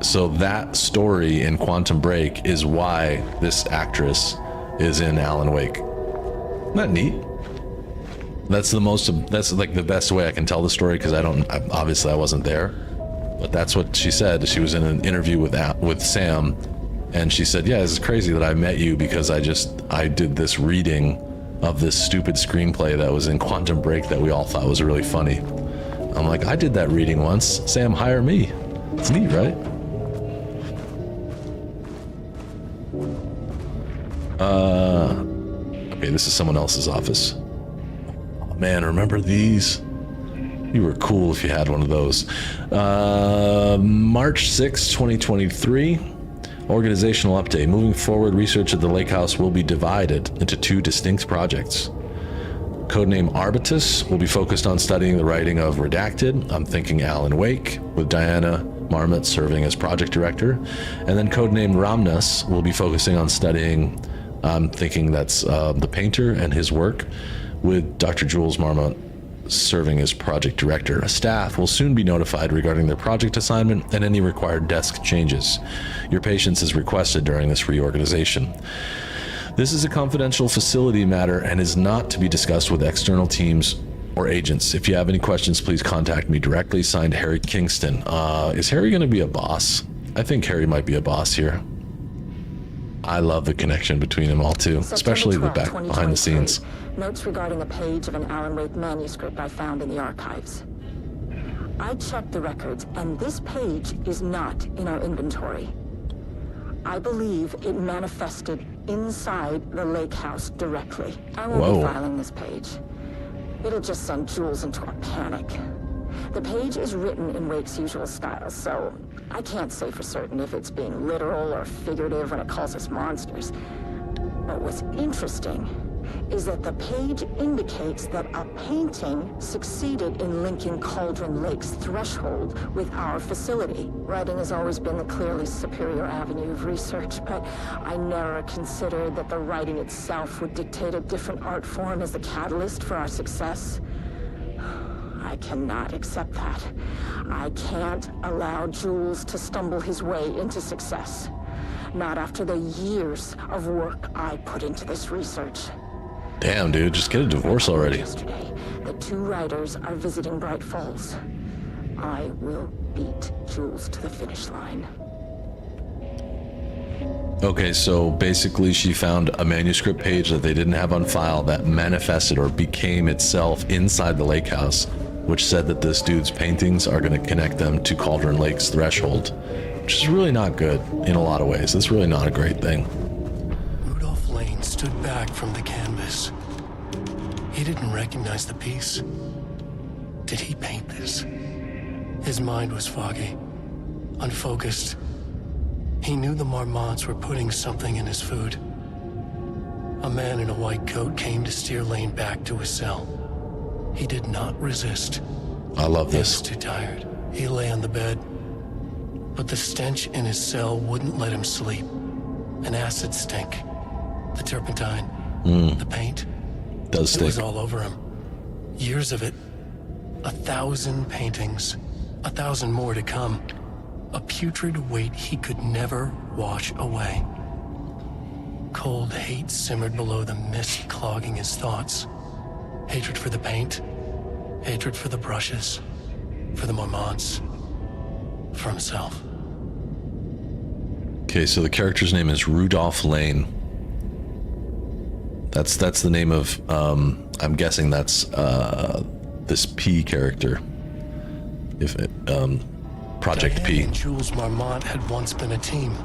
So that story in Quantum Break is why this actress is in Alan Wake. Isn't that neat? That's like the best way I can tell the story, because obviously I wasn't there, but that's what she said. She was in an interview with Sam, and she said, yeah, it's crazy that I met you because I did this reading of this stupid screenplay that was in Quantum Break that we all thought was really funny. I'm like, I did that reading once. Sam, hire me. It's neat, right? Okay, this is someone else's office. Oh, man, remember these? You were cool if you had one of those. March 6, 2023. Organizational update. Moving forward, research at the Lake House will be divided into 2 distinct projects. Codename Arbitus will be focused on studying the writing of Redacted. I'm thinking Alan Wake, with Diana Marmot serving as project director. And then codename Ramnas will be focusing on studying, I'm thinking that's The Painter and his work, with Dr. Jules Marmot serving as project director. A staff will soon be notified regarding their project assignment and any required desk changes. Your patience is requested during this reorganization. This is a confidential facility matter and is not to be discussed with external teams or agents. If you have any questions, please contact me directly. Signed, Harry Kingston. Is Harry going to be a boss? I think Harry might be a boss here. I love the connection between them all too, especially the back behind the scenes. Notes regarding a page of an Alan Wake manuscript I found in the archives. I checked the records, and this page is not in our inventory. I believe it manifested inside the Lake House directly. I won't be filing this page. It'll just send Jules into a panic. The page is written in Wake's usual style, so I can't say for certain if it's being literal or figurative when it calls us monsters. But what's interesting is that the page indicates that a painting succeeded in linking Cauldron Lake's threshold with our facility. Writing has always been the clearly superior avenue of research, but I never considered that the writing itself would dictate a different art form as the catalyst for our success. I cannot accept that. I can't allow Jules to stumble his way into success. Not after the years of work I put into this research. Damn, dude, just get a divorce already. Yesterday, the 2 writers are visiting Bright Falls. I will beat Jules to the finish line. Okay, so basically she found a manuscript page that they didn't have on file that manifested or became itself inside the Lake House, which said that this dude's paintings are going to connect them to Cauldron Lake's threshold, which is really not good in a lot of ways. It's really not a great thing. Rudolph Lane stood back from the canvas. He didn't recognize the piece. Did he paint this? His mind was foggy, unfocused. He knew the Marmots were putting something in his food. A man in a white coat came to steer Lane back to his cell. He did not resist. I love He was this. too tired. He lay on the bed, but the stench in his cell wouldn't let him sleep. An acid stink. The turpentine. The paint. Does It was stink. all over him. Years of it. 1,000 paintings. 1,000 more to come. A putrid weight he could never wash away. Cold hate simmered below the mist clogging his thoughts. Hatred for the paint. Hatred for the brushes. For the Marmots. For himself. Okay, so the character's name is Rudolph Lane. That's the name of, I'm guessing that's this P character. If it, Project Diane P. and Jules Marmot had once been a team.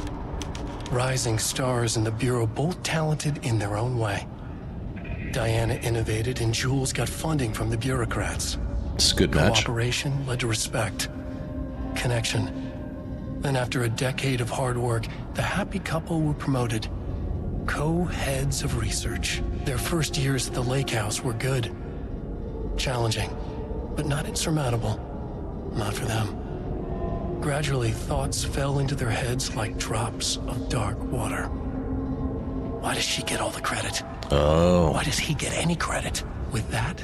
Rising stars in the Bureau, both talented in their own way. Diana innovated and Jules got funding from the bureaucrats. It's a good match. Cooperation led to respect, connection. Then after a decade of hard work, the happy couple were promoted. Co-heads of research. Their first years at the Lake House were good. Challenging, but not insurmountable. Not for them. Gradually, thoughts fell into their heads like drops of dark water. Why does she get all the credit? Oh. Why does he get any credit? With that,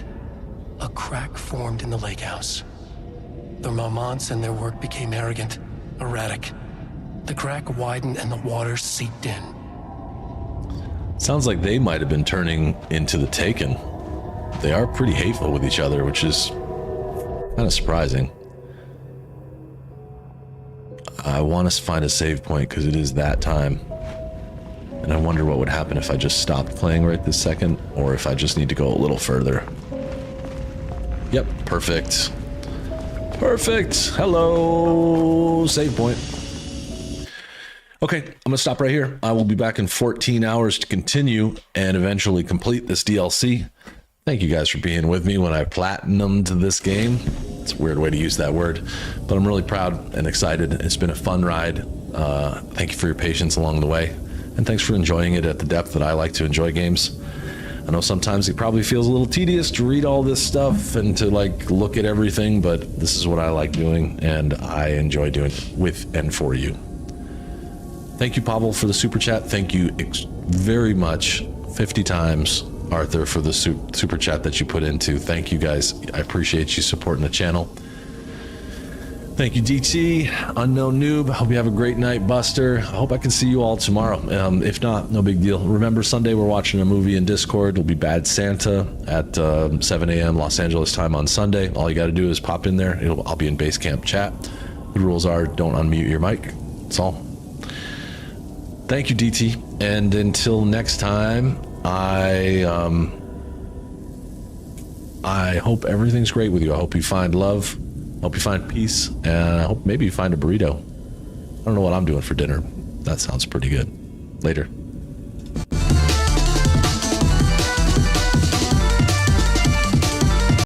a crack formed in the Lake House. The Marmots and their work became arrogant, erratic. The crack widened and the water seeped in. Sounds like they might have been turning into the Taken. They are pretty hateful with each other, which is kind of surprising. I want to find a save point because it is that time. And I wonder what would happen if I just stopped playing right this second, or if I just need to go a little further. Yep, perfect. Perfect. Hello, save point. Okay, I'm gonna stop right here. I will be back in 14 hours to continue and eventually complete this DLC. Thank you guys for being with me when I platinumed this game. It's a weird way to use that word, but I'm really proud and excited. It's been a fun ride. Thank you for your patience along the way, and thanks for enjoying it at the depth that I like to enjoy games. I know sometimes it probably feels a little tedious to read all this stuff and to like look at everything, but this is what I like doing, and I enjoy doing it with and for you. Thank you, Pavel, for the super chat. Thank you very much, 50 times, Arthur, for the super chat that you put into. Thank you, guys. I appreciate you supporting the channel. Thank you, DT, Unknown Noob. I hope you have a great night, Buster. I hope I can see you all tomorrow. If not, no big deal. Remember, Sunday we're watching a movie in Discord. It'll be Bad Santa at 7 a.m. Los Angeles time on Sunday. All you got to do is pop in there. I'll be in Basecamp chat. The rules are don't unmute your mic. That's all. Thank you, DT. And until next time, I hope everything's great with you. I hope you find love. Hope you find peace, and I hope maybe you find a burrito. I don't know what I'm doing for dinner. That sounds pretty good. Later.